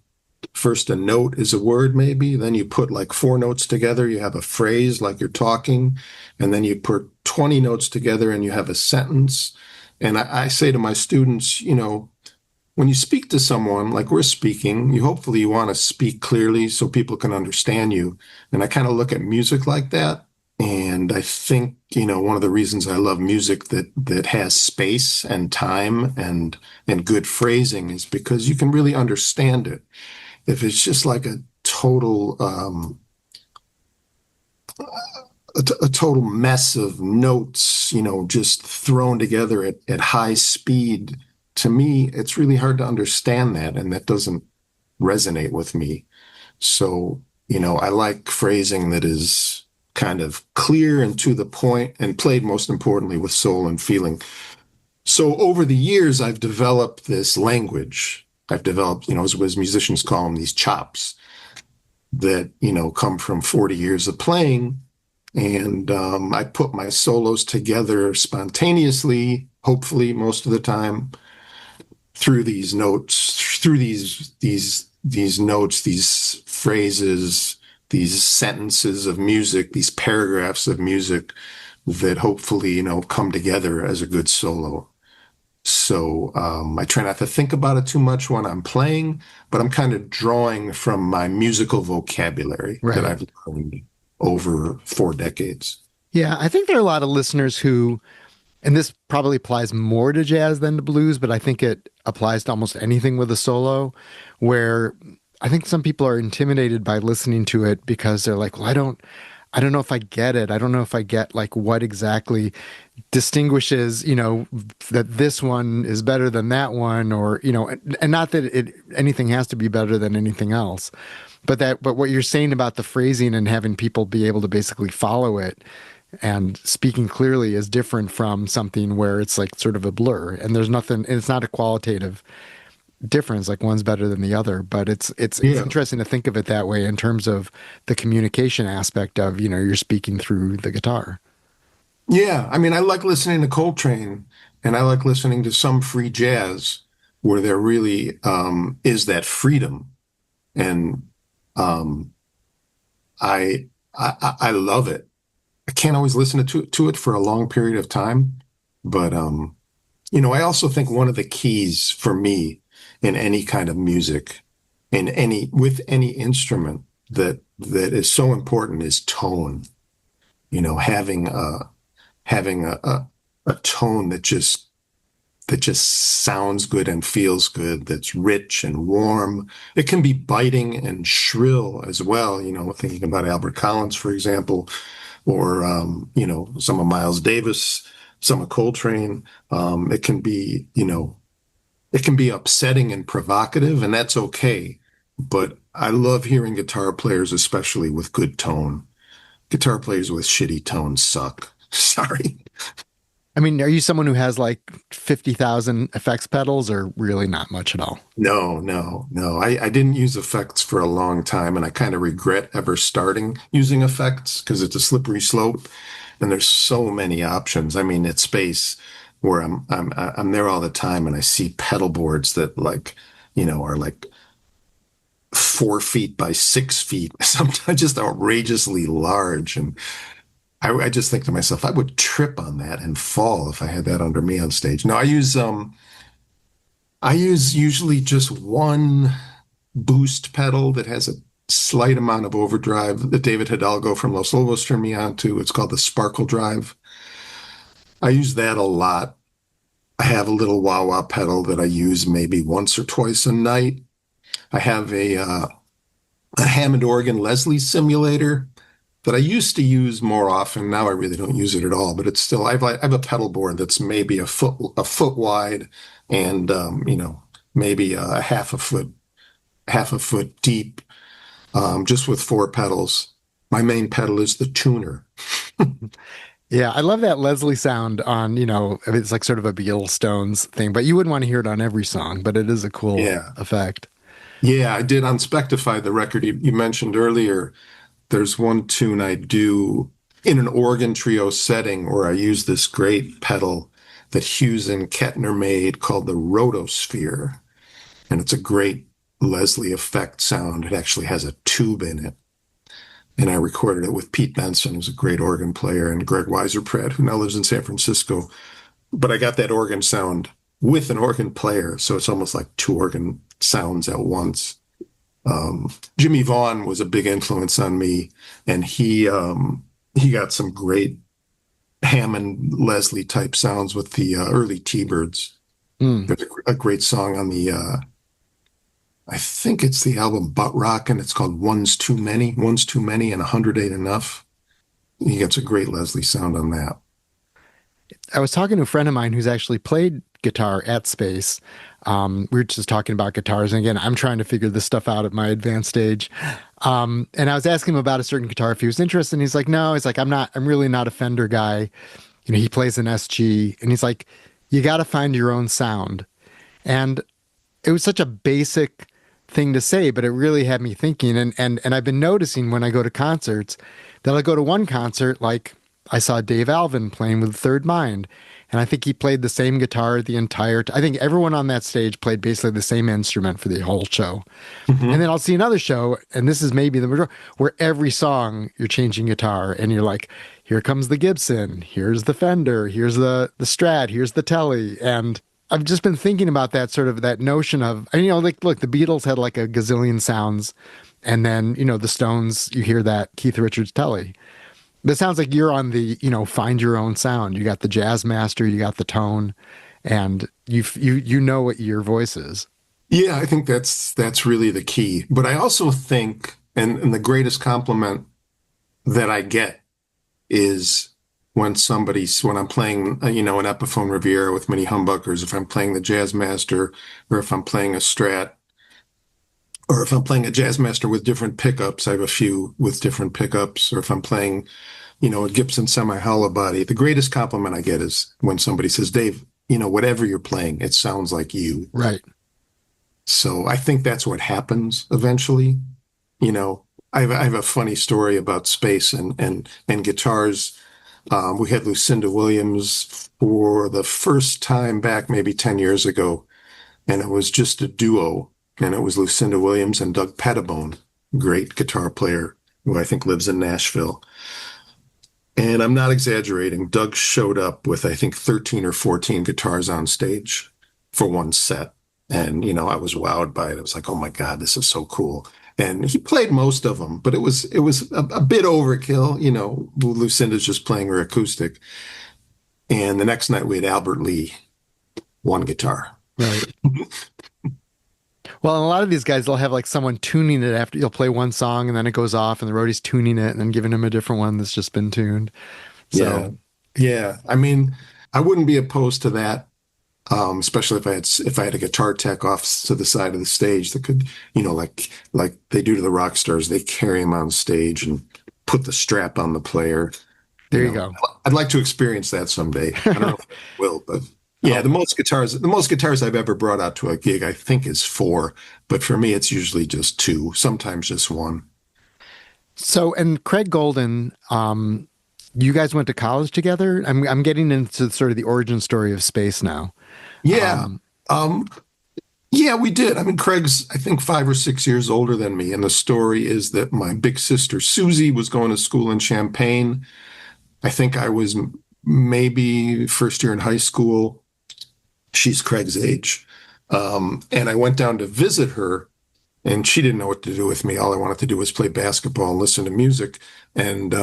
First, a note is a word, maybe. Then you put like four notes together, you have a phrase like you're talking. And then you put 20 notes together and you have a sentence. And I say to my students, when you speak to someone like we're speaking, you want to speak clearly so people can understand you. And I kind of look at music like that. And I think, one of the reasons I love music that has space and time and good phrasing is because you can really understand it. If it's just like a total mess of notes, just thrown together at high speed, to me, it's really hard to understand that, and that doesn't resonate with me. So, I like phrasing that is kind of clear and to the point, and played most importantly with soul and feeling. So over the years, I've developed this language. I've developed, as musicians call them, these chops that, come from 40 years of playing. And I put my solos together spontaneously, hopefully most of the time, through these notes, through these notes, these phrases, these sentences of music, these paragraphs of music that hopefully, come together as a good solo. So I try not to think about it too much when I'm playing, but I'm kind of drawing from my musical vocabulary that I've learned over 4 decades. Yeah, I think there are a lot of listeners who, and this probably applies more to jazz than to blues, but I think it applies to almost anything with a solo, where I think some people are intimidated by listening to it because they're like, well, I don't know if I get it. I don't know if I get like what exactly distinguishes, that this one is better than that one, or, and not that anything has to be better than anything else, but what you're saying about the phrasing and having people be able to basically follow it and speaking clearly is different from something where it's like sort of a blur and there's nothing, and it's not a qualitative difference, like one's better than the other, but it's interesting to think of it that way in terms of the communication aspect of, you're speaking through the guitar. Yeah, I mean, I like listening to Coltrane, and I like listening to some free jazz where there really is that freedom, and um, I love it. I can't always listen to it for a long period of time, but I also think one of the keys for me in any kind of music, with any instrument that is so important is tone. Having a tone that just sounds good and feels good, that's rich and warm. It can be biting and shrill as well, thinking about Albert Collins, for example, or some of Miles Davis, some of Coltrane. It can be upsetting and provocative, and that's okay. But I love hearing guitar players, especially with good tone. Guitar players with shitty tones suck. Sorry. I mean, are you someone who has like 50,000 effects pedals, or really not much at all? No, no, no. I didn't use effects for a long time, and I kind of regret ever starting using effects because it's a slippery slope, and there's so many options. I mean, at Space, where I'm there all the time, and I see pedal boards that are like 4 feet by 6 feet, sometimes just outrageously large, and I just think to myself, I would trip on that and fall if I had that under me on stage. No, I use usually just one boost pedal that has a slight amount of overdrive that David Hidalgo from Los Lobos turned me on to. It's called the Sparkle Drive. I use that a lot. I have a little wah-wah pedal that I use maybe once or twice a night. I have a Hammond organ Leslie simulator that I used to use more often. Now I really don't use it at all, but it's still, I have a pedal board that's maybe a foot wide and, maybe a half a foot deep, just with four pedals. My main pedal is the tuner. Yeah, I love that Leslie sound on, it's like sort of a Beatles thing, but you wouldn't want to hear it on every song, but it is a cool Yeah. effect. Yeah, I did on Spectify, the record you mentioned earlier. There's one tune I do in an organ trio setting where I use this great pedal that Hughes and Kettner made called the Rotosphere. And it's a great Leslie effect sound. It actually has a tube in it. And I recorded it with Pete Benson, who's a great organ player, and Greg Weiser-Pratt, who now lives in San Francisco. But I got that organ sound with an organ player, so it's almost like two organ sounds at once. Jimmy Vaughn was a big influence on me, and he got some great Hammond Leslie type sounds with the early T-Birds. Mm. There's a great song on the I think it's the album Butt Rock, and it's called One's Too Many, and 100 Ain't Enough. He gets a great Leslie sound on that. I was talking to a friend of mine who's actually played guitar at Space. We were just talking about guitars. And again, I'm trying to figure this stuff out at my advanced stage. And I was asking him about a certain guitar if he was interested. And he's like, no, he's like, I'm really not a Fender guy. He plays an SG. And he's like, you got to find your own sound. And it was such a basic thing to say, but it really had me thinking. And I've been noticing when I go to concerts that I go to one concert, like I saw Dave Alvin playing with Third Mind. And I think he played the same guitar the entire I think everyone on that stage played basically the same instrument for the whole show. Mm-hmm. And then I'll see another show, and this is maybe the majority, where every song you're changing guitar, and you're like, here comes the Gibson, here's the Fender, here's the Strat, here's the Telly. And I've just been thinking about that sort of that notion of, like, look, the Beatles had like a gazillion sounds, and then, the Stones, you hear that Keith Richards Telly. But it sounds like you're on the, find your own sound. You got the jazz master, you got the tone, and you know what your voice is. Yeah, I think that's really the key. But I also think, and the greatest compliment that I get is when I'm playing, an Epiphone Riviera with mini humbuckers, if I'm playing the Jazz Master, or if I'm playing a Strat, or if I'm playing a Jazz Master with different pickups, I have a few with different pickups, or if I'm playing, a Gibson semi-hollow body. The greatest compliment I get is when somebody says, Dave, whatever you're playing, it sounds like you. Right. So I think that's what happens eventually. I have a funny story about Space and guitars. We had Lucinda Williams for the first time back maybe 10 years ago, and it was just a duo. And it was Lucinda Williams and Doug Pettibone, great guitar player, who I think lives in Nashville. And I'm not exaggerating. Doug showed up with, I think, 13 or 14 guitars on stage for one set. And, I was wowed by it. I was like, oh my God, this is so cool. And he played most of them, but it was a bit overkill. Lucinda's just playing her acoustic. And the next night we had Albert Lee, one guitar. Right. Well, and a lot of these guys, they'll have like someone tuning it after you'll play one song and then it goes off and the roadie's tuning it and then giving him a different one that's just been tuned. So, yeah. I mean, I wouldn't be opposed to that, especially if I had a guitar tech off to the side of the stage that could, like they do to the rock stars, they carry them on stage and put the strap on the player. There you go. I'd like to experience that someday. I don't know if I will, but. Yeah, the most guitars I've ever brought out to a gig, I think, is 4. But for me, it's usually just 2, sometimes just 1. So, and Craig Golden, you guys went to college together? I'm getting into sort of the origin story of Space now. Yeah. Yeah, we did. I mean, Craig's, I think, 5 or 6 years older than me. And the story is that my big sister, Susie, was going to school in Champaign. I think I was maybe first year in high school. She's Craig's age. And I went down to visit her, and she didn't know what to do with me. All I wanted to do was play basketball and listen to music. And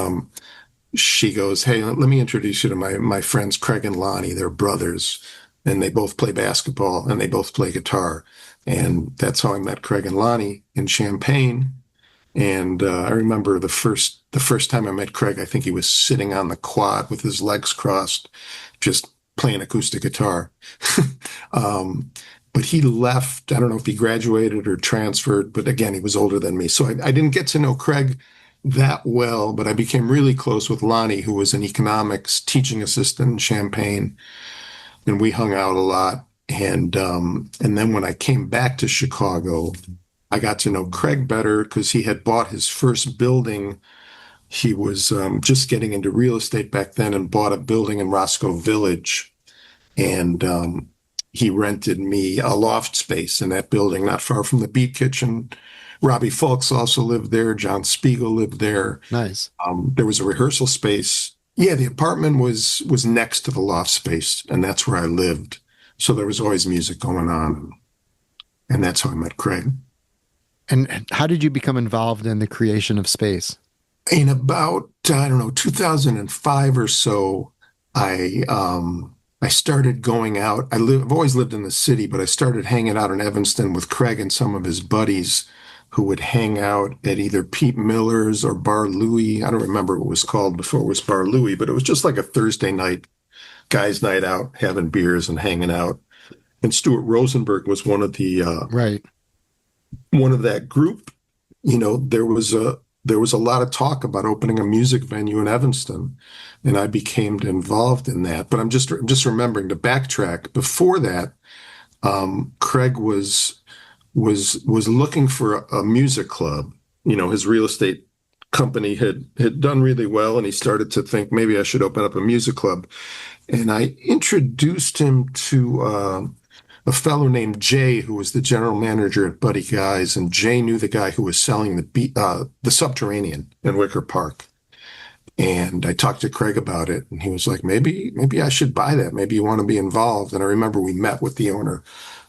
she goes, "Hey, let me introduce you to my friends Craig and Lonnie. They're brothers, and they both play basketball and they both play guitar." And that's how I met Craig and Lonnie in Champaign. And I remember the first time I met Craig, I think he was sitting on the quad with his legs crossed, just playing acoustic guitar. um, but he left. I don't know if he graduated or transferred, but again, he was older than me. So I didn't get to know Craig that well, but I became really close with Lonnie, who was an economics teaching assistant in Champaign, and we hung out a lot. And then when I came back to Chicago, I got to know Craig better because he had bought his first building. He was just getting into real estate back then and bought a building in Roscoe Village. And he rented me a loft space in that building, not far from the Beat Kitchen. Robbie Fulks also lived there. John Spiegel lived there. Nice. There was a rehearsal space. Yeah, the apartment was next to the loft space, and that's where I lived. So there was always music going on, and that's how I met Craig. And how did you become involved in the creation of space? In about, I don't know, 2005 or so, I started going out. I've always lived in the city, but I started hanging out in Evanston with Craig and some of his buddies who would hang out at either Pete Miller's or Bar Louie. I don't remember what it was called before it was Bar Louie, but it was just like a Thursday night, guys' night out, having beers and hanging out. And Stuart Rosenberg was Right. one of that group. You know, there was a lot of talk about opening a music venue in Evanston, and I became involved in that. But I'm just remembering to backtrack. Before that, Craig was looking for a music club. You know, his real estate company had done really well, and he started to think maybe I should open up a music club. And I introduced him to a fellow named Jay, who was the general manager at Buddy Guy's, and Jay knew the guy who was selling the Subterranean in Wicker Park. And I talked to Craig about it, and he was like, maybe I should buy that. Maybe you want to be involved. And I remember we met with the owner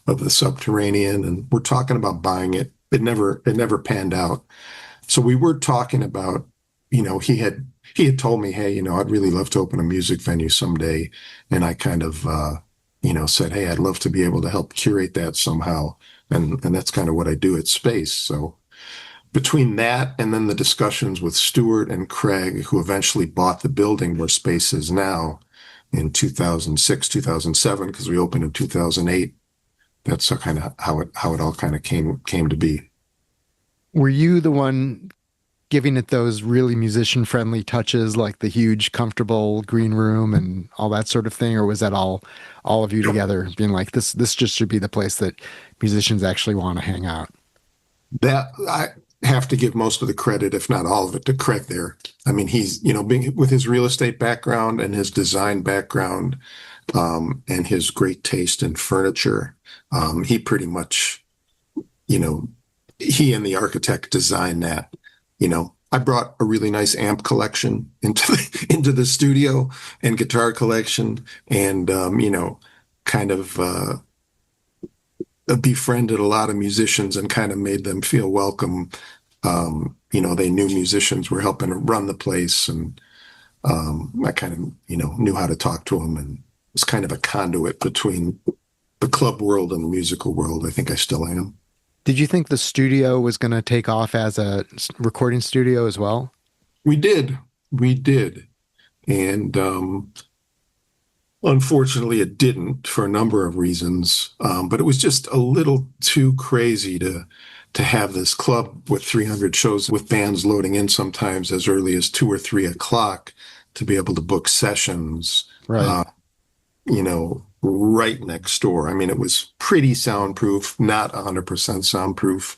of the Subterranean, and we're talking about buying it. It never panned out. So we were talking about, he had told me, hey, I'd really love to open a music venue someday. And I kind of, said, hey, I'd love to be able to help curate that somehow. And that's kind of what I do at Space. So between that and then the discussions with Stuart and Craig, who eventually bought the building where Space is now in 2006, 2007, because we opened in 2008, that's kind of how it all kind of came to be. Were you the one giving it those really musician friendly touches, like the huge, comfortable green room and all that sort of thing? Or was that all of you together being like, this just should be the place that musicians actually want to hang out? That I have to give most of the credit, if not all of it, to Craig there. I mean, he's, being with his real estate background and his design background, and his great taste in furniture. He pretty much, he and the architect designed that. I brought a really nice amp collection into the studio and guitar collection, and kind of befriended a lot of musicians and kind of made them feel welcome. They knew musicians were helping to run the place, and I kind of knew how to talk to them, and was kind of a conduit between the club world and the musical world. I think I still am. Did you think the studio was going to take off as a recording studio as well? We did. And unfortunately, it didn't for a number of reasons. But it was just a little too crazy to have this club with 300 shows with bands loading in sometimes as early as 2 or 3 o'clock to be able to book sessions. Right. Right next door. I mean, it was pretty soundproof, not 100% soundproof.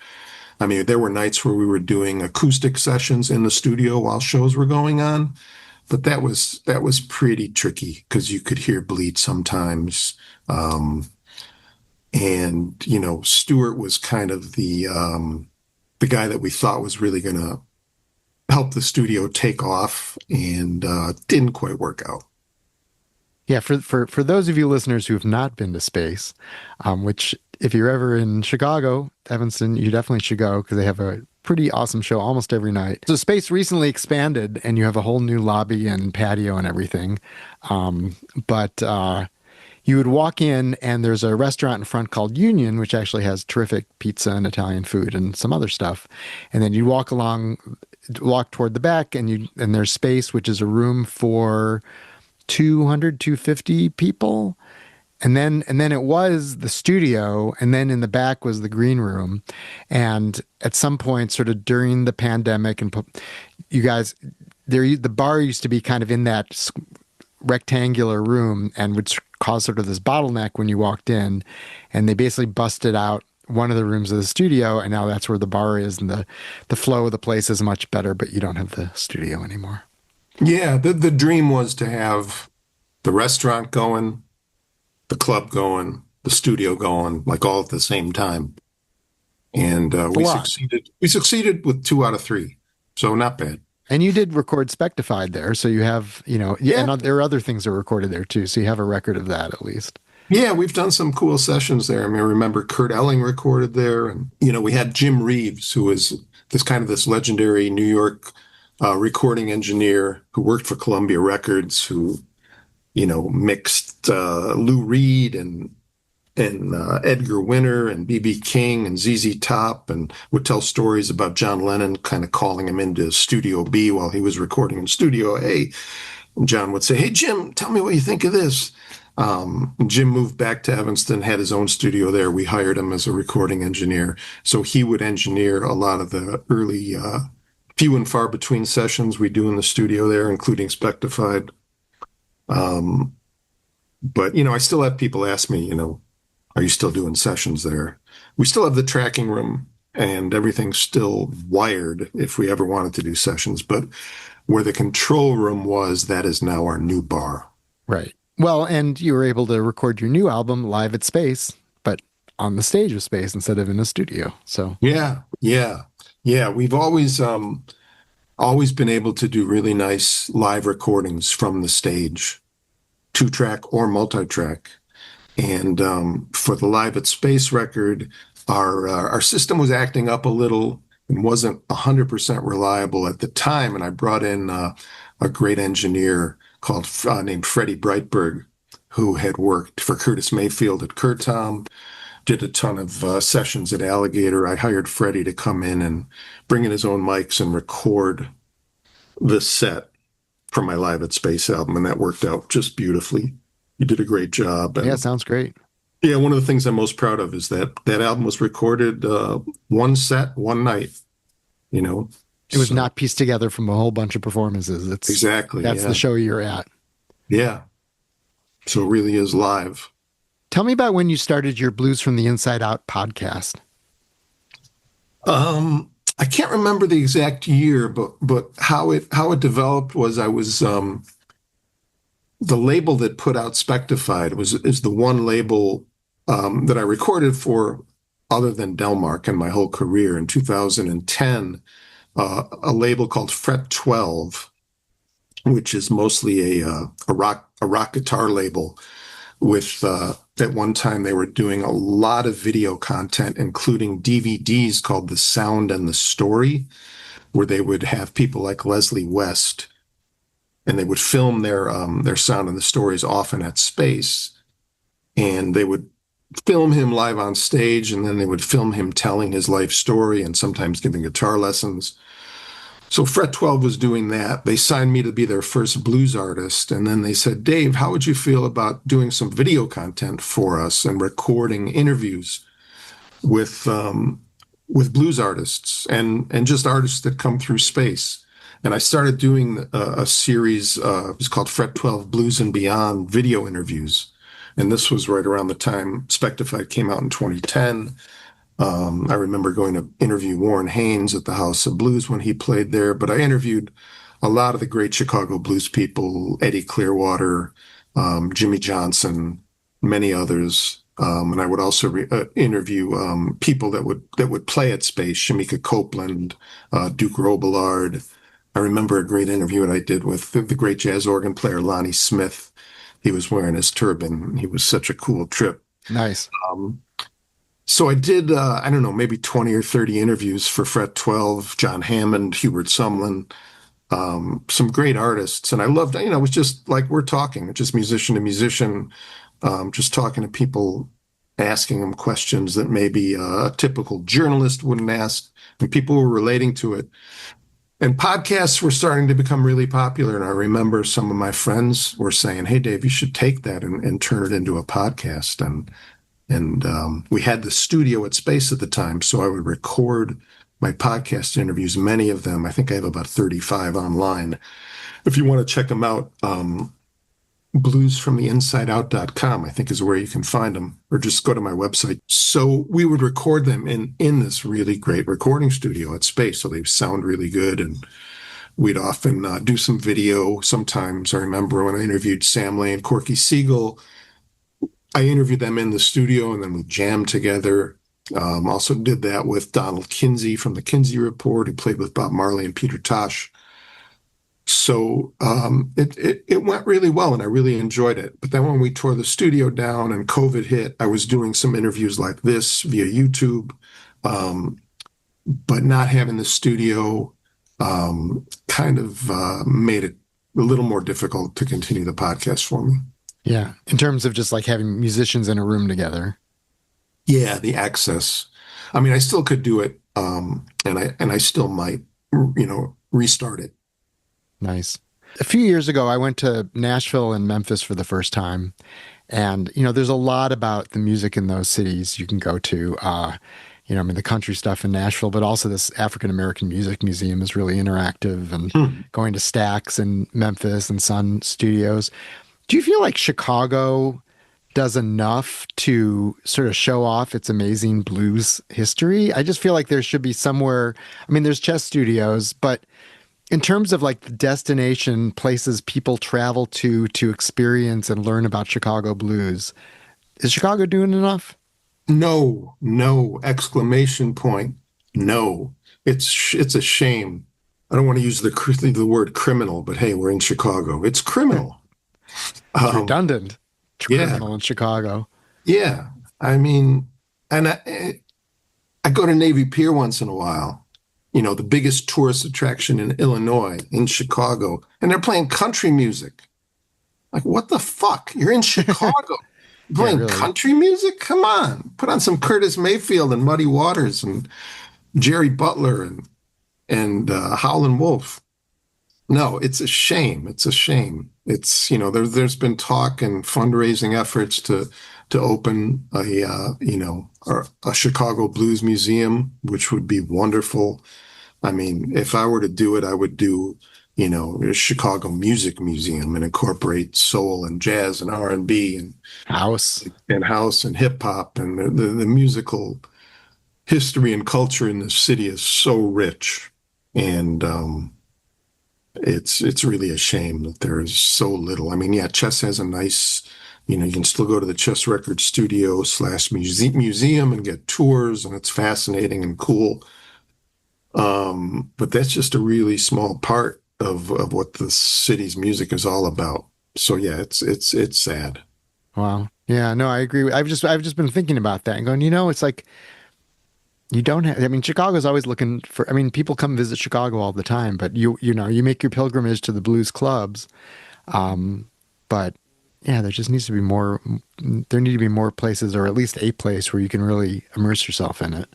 I mean, there were nights where we were doing acoustic sessions in the studio while shows were going on, but that was pretty tricky because you could hear bleed sometimes. Stuart was kind of the guy that we thought was really going to help the studio take off, and didn't quite work out. Yeah, for those of you listeners who have not been to space, which if you're ever in Chicago, Evanston, you definitely should go because they have a pretty awesome show almost every night. So space recently expanded and you have a whole new lobby and patio and everything. But you would walk in and there's a restaurant in front called Union, which actually has terrific pizza and Italian food and some other stuff. And then you walk toward the back and there's space, which is a room for 250 people. And then it was the studio, and then in the back was the green room. And at some point, sort of during the pandemic, and you guys, the bar used to be kind of in that rectangular room and would cause sort of this bottleneck when you walked in. And they basically busted out one of the rooms of the studio, and now that's where the bar is, and the flow of the place is much better, but you don't have the studio anymore. Yeah, the dream was to have the restaurant going, the club going, the studio going, like all at the same time. And we succeeded. We succeeded with 2 out of 3, so not bad. And you did record Spectified there, so you have, and there are other things that were recorded there too, so you have a record of that at least. Yeah, we've done some cool sessions there. I mean, I remember Kurt Elling recorded there, and we had Jim Reeves, who is this legendary New York recording engineer who worked for Columbia Records, who mixed Lou Reed and Edgar Winter and B.B. King and ZZ Top, and would tell stories about John Lennon kind of calling him into Studio B while he was recording in Studio A. And John would say, "Hey, Jim, tell me what you think of this." Jim moved back to Evanston, had his own studio there. We hired him as a recording engineer. So he would engineer a lot of the early few and far between sessions we do in the studio there, including Spectified. But, I still have people ask me, are you still doing sessions there? We still have the tracking room and everything's still wired if we ever wanted to do sessions. But where the control room was, that is now our new bar. Right. Well, and you were able to record your new album live at Space, but on the stage of Space instead of in a studio. So yeah. We've always been able to do really nice live recordings from the stage, 2-track or multi-track. And for the Live at Space record, our system was acting up a little and wasn't 100% reliable at the time. And I brought in a great engineer named Freddie Breitberg, who had worked for Curtis Mayfield at Curtom, did a ton of sessions at Alligator. I hired Freddie to come in and bring in his own mics and record the set for my Live at Space album, and that worked out just beautifully. You did a great job. And, yeah, sounds great. Yeah, one of the things I'm most proud of is that album was recorded one set, one night. It was not pieced together from a whole bunch of performances. Exactly. That's the show you're at. Yeah. So it really is live. Tell me about when you started your Blues from the Inside Out podcast. I can't remember the exact year, but how it developed was I was the label that put out Spectified is the one label that I recorded for other than Delmark in my whole career. In 2010, a label called Fret 12, which is mostly a rock guitar label. With at one time they were doing a lot of video content, including DVDs called The Sound and the Story, where they would have people like Leslie West, and they would film their sound and the stories often at Space, and they would film him live on stage, and then they would film him telling his life story and sometimes giving guitar lessons. So Fret 12 was doing that. They signed me to be their first blues artist. And then they said, "Dave, how would you feel about doing some video content for us and recording interviews with blues artists and just artists that come through Space?" And I started doing a series, it was called Fret 12 Blues and Beyond video interviews. And this was right around the time Spectified came out in 2010. I remember going to interview Warren Haynes at the House of Blues when he played there, but I interviewed a lot of the great Chicago blues people, Eddie Clearwater, Jimmy Johnson, many others. And I would also interview people that would play at Space, Shamika Copeland, Duke Robillard, I remember a great interview that I did with the great jazz organ player Lonnie Smith. He was wearing his turban. He was such a cool trip. Nice. Um, so I did, I don't know, maybe 20 or 30 interviews for Fret 12, John Hammond, Hubert Sumlin, some great artists. And I loved, it was just like we're talking, just musician to musician, just talking to people, asking them questions that maybe a typical journalist wouldn't ask, and people were relating to it. And podcasts were starting to become really popular. And I remember some of my friends were saying, "Hey, Dave, you should take that and turn it into a podcast." And we had the studio at Space at the time, so I would record my podcast interviews, many of them. I think I have about 35 online. If you want to check them out, bluesfromtheinsideout.com, I think is where you can find them, or just go to my website. So we would record them in this really great recording studio at Space, so they sound really good. And we'd often do some video. Sometimes I remember when I interviewed Sam Lane, Corky Siegel, I interviewed them in the studio and then we jammed together. Also did that with Donald Kinsey from the Kinsey Report, who played with Bob Marley and Peter Tosh. So it went really well and I really enjoyed it. But then when we tore the studio down and COVID hit, I was doing some interviews like this via YouTube, but not having the studio kind of made it a little more difficult to continue the podcast for me. Yeah. In terms of just like having musicians in a room together. Yeah, the access. I mean, I still could do it, and I still might, restart it. Nice. A few years ago, I went to Nashville and Memphis for the first time. And, there's a lot about the music in those cities you can go to. The country stuff in Nashville, but also this African American Music Museum is really interactive, and going to Stax in Memphis and Sun Studios. Do you feel like Chicago does enough to sort of show off its amazing blues history? I just feel like there should be somewhere. I mean, there's Chess Studios, but in terms of like the destination places people travel to experience and learn about Chicago blues, is Chicago doing enough? No, exclamation point. No, it's a shame. I don't want to use the word criminal, but hey, we're in Chicago. It's criminal. It's redundant. Yeah, Criminal in Chicago. yeah. I mean, and I go to Navy Pier once in a while. The biggest tourist attraction in Illinois, in Chicago, and they're playing country music. Like, what the fuck? You're in Chicago. You're playing really. Country music? Come on. Put on some Curtis Mayfield and Muddy Waters and Jerry Butler and Howlin' Wolf. No, it's a shame. It's a shame. It's, there's been talk and fundraising efforts to open a Chicago Blues Museum, which would be wonderful. I mean, if I were to do it, I would do, a Chicago Music Museum and incorporate soul and jazz and R&B and House and hip hop, and the musical history and culture in this city is so rich. And it's really a shame that there is so little. I mean, yeah, Chess has a nice, you can still go to the Chess Record Studio / museum and get tours, and it's fascinating and cool. But that's just a really small part of what the city's music is all about. So yeah, it's sad. Wow. Yeah, no, I agree. I've just been thinking about that and going, it's like you don't have, I mean, Chicago's always looking for, I mean, people come visit Chicago all the time, but you make your pilgrimage to the blues clubs. But yeah, there just needs to be more, there need to be more places, or at least a place where you can really immerse yourself in it.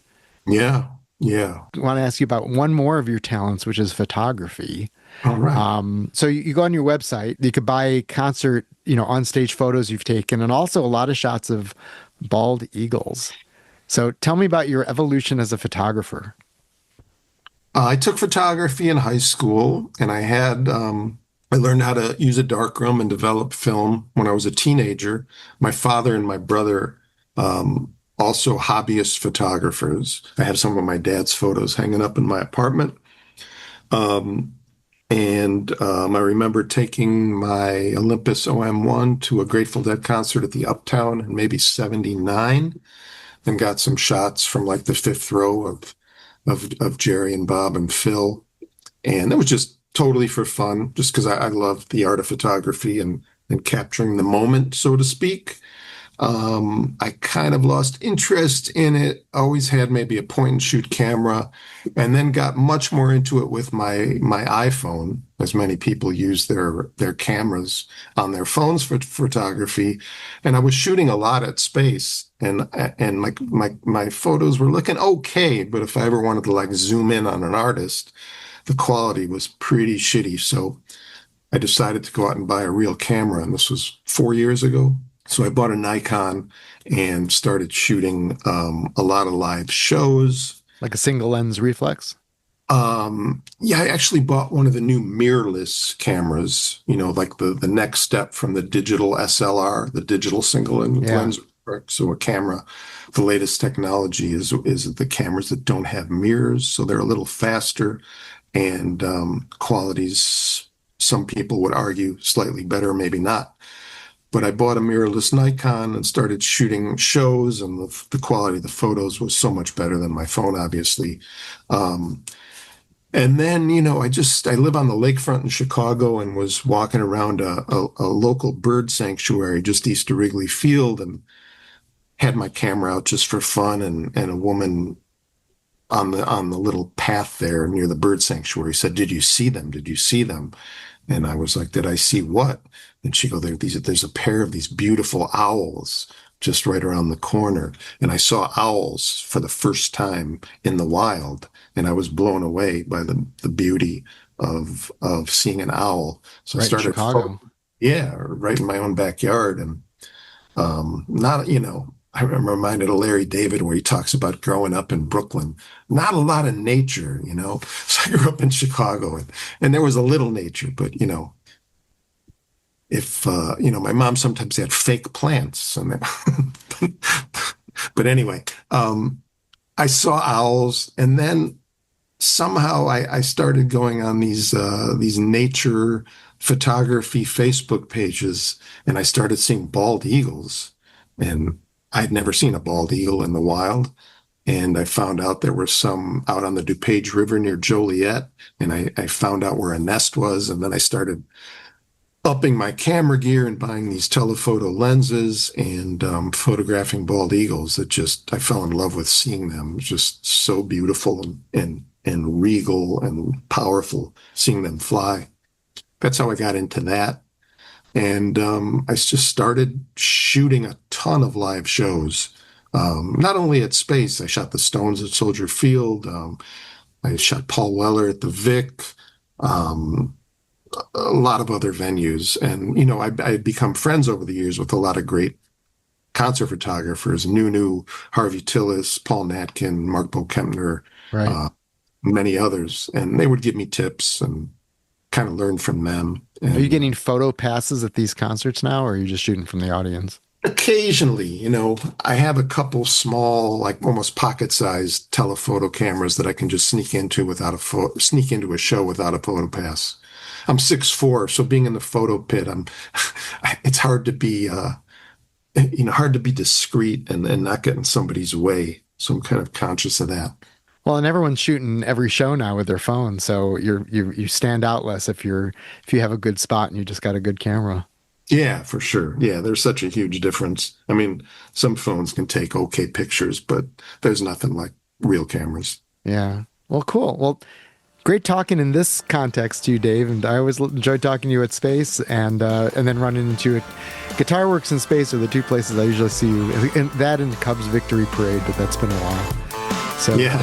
Yeah. Yeah. I want to ask you about one more of your talents, which is photography. All right. So you go on your website, you could buy concert, on stage photos you've taken, and also a lot of shots of bald eagles. So tell me about your evolution as a photographer. I took photography in high school, and I learned how to use a darkroom and develop film when I was a teenager. My father and my brother, also hobbyist photographers. I have some of my dad's photos hanging up in my apartment. I remember taking my Olympus OM1 to a Grateful Dead concert at the Uptown in maybe 79, and got some shots from like the fifth row of Jerry and Bob and Phil. And it was just totally for fun, just because I love the art of photography and capturing the moment, so to speak. I kind of lost interest in it, always had maybe a point and shoot camera, and then got much more into it with my iPhone, as many people use their cameras on their phones for photography. And I was shooting a lot at space, and my photos were looking okay, but if I ever wanted to like zoom in on an artist, the quality was pretty shitty. So I decided to go out and buy a real camera, and this was 4 years ago. So I bought a Nikon and started shooting a lot of live shows. Like a single lens reflex? Yeah, I actually bought one of the new mirrorless cameras, like the next step from the digital SLR, the digital single lens. So a camera, the latest technology is the cameras that don't have mirrors, so they're a little faster, and quality's, some people would argue, slightly better, maybe not. But I bought a mirrorless Nikon and started shooting shows, and the quality of the photos was so much better than my phone, obviously. And then, I live on the lakefront in Chicago and was walking around a local bird sanctuary just east of Wrigley Field and had my camera out just for fun. And a woman on the little path there near the bird sanctuary said, "Did you see them? Did you see them?" And I was like, "Did I see what?" And she goes, "There's a pair of these beautiful owls just right around the corner." And I saw owls for the first time in the wild, and I was blown away by the beauty of seeing an owl. So right I started, in Chicago. Yeah, right in my own backyard. And I'm reminded of Larry David, where he talks about growing up in Brooklyn. Not a lot of nature, So I grew up in Chicago, and there was a little nature, but if my mom sometimes had fake plants, and but anyway, I saw owls, and then somehow I started going on these nature photography Facebook pages, and I started seeing bald eagles, and I'd never seen a bald eagle in the wild. And I found out there were some out on the DuPage River near Joliet, and I found out where a nest was, and then I started upping my camera gear and buying these telephoto lenses and photographing bald eagles. I fell in love with seeing them. Just so beautiful and regal and powerful, seeing them fly. That's how I got into that. And I just started shooting a ton of live shows. Not only at Space, I shot the Stones at Soldier Field. I shot Paul Weller at the Vic. A lot of other venues. And, I'd become friends over the years with a lot of great concert photographers, Nunu, Harvey Tillis, Paul Natkin, Mark Bo Kempner, Right. Many others. And they would give me tips and kind of learn from them. And Are you getting photo passes at these concerts now, or are you just shooting from the audience? occasionally, I have a couple small, like almost pocket-sized telephoto cameras that I can just sneak into a show without a photo pass. I'm 6'4", so being in the photo pit, it's hard to be, hard to be discreet and not get in somebody's way. So I'm kind of conscious of that. Well, and everyone's shooting every show now with their phone, so you stand out less if you have a good spot and you just got a good camera. Yeah, for sure. Yeah, there's such a huge difference. I mean, some phones can take okay pictures, but there's nothing like real cameras. Yeah. Well, cool. Well, great talking in this context to you, Dave. And I always enjoy talking to you at Space, and then running into you at Guitar Works and Space are the two places I usually see you. And that and Cubs Victory Parade, but that's been a while. So Yeah.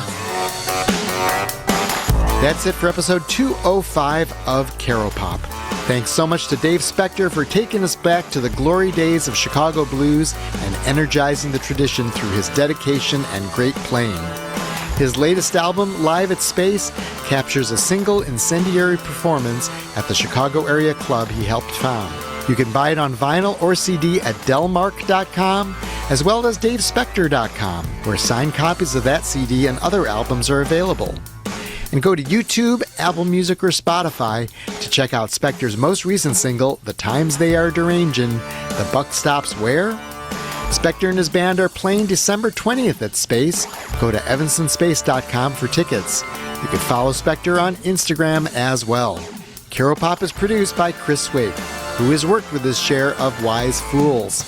That's it for episode 205 of Caropop. Thanks so much to Dave Specter for taking us back to the glory days of Chicago blues and energizing the tradition through his dedication and great playing. His latest album, Live at Space, captures a single incendiary performance at the Chicago area club he helped found. You can buy it on vinyl or CD at delmark.com, as well as davespecter.com, where signed copies of that CD and other albums are available. And go to YouTube, Apple Music, or Spotify to check out Specter's most recent single, The Times They Are Derangin', The Buck Stops Where? Specter and his band are playing December 20th at Space. Go to evanstonspace.com for tickets. You can follow Specter on Instagram as well. Caropop is produced by Chris Wake, who has worked with his share of wise fools.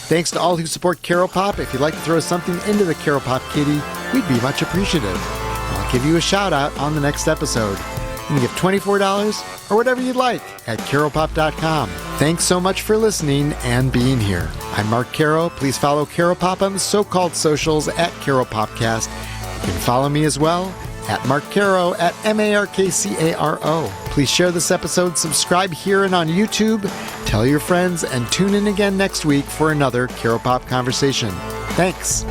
Thanks to all who support Caropop. If you'd like to throw something into the Caropop kitty, we'd be much appreciative. I'll give you a shout out on the next episode. You can give $24 or whatever you'd like at caropop.com. Thanks so much for listening and being here. I'm Mark Caro. Please follow Caropop on the so-called socials at Caropopcast. You can follow me as well at Mark Caro at MarkCaro. Please share this episode, subscribe here and on YouTube, tell your friends, and tune in again next week for another Caropop conversation. Thanks.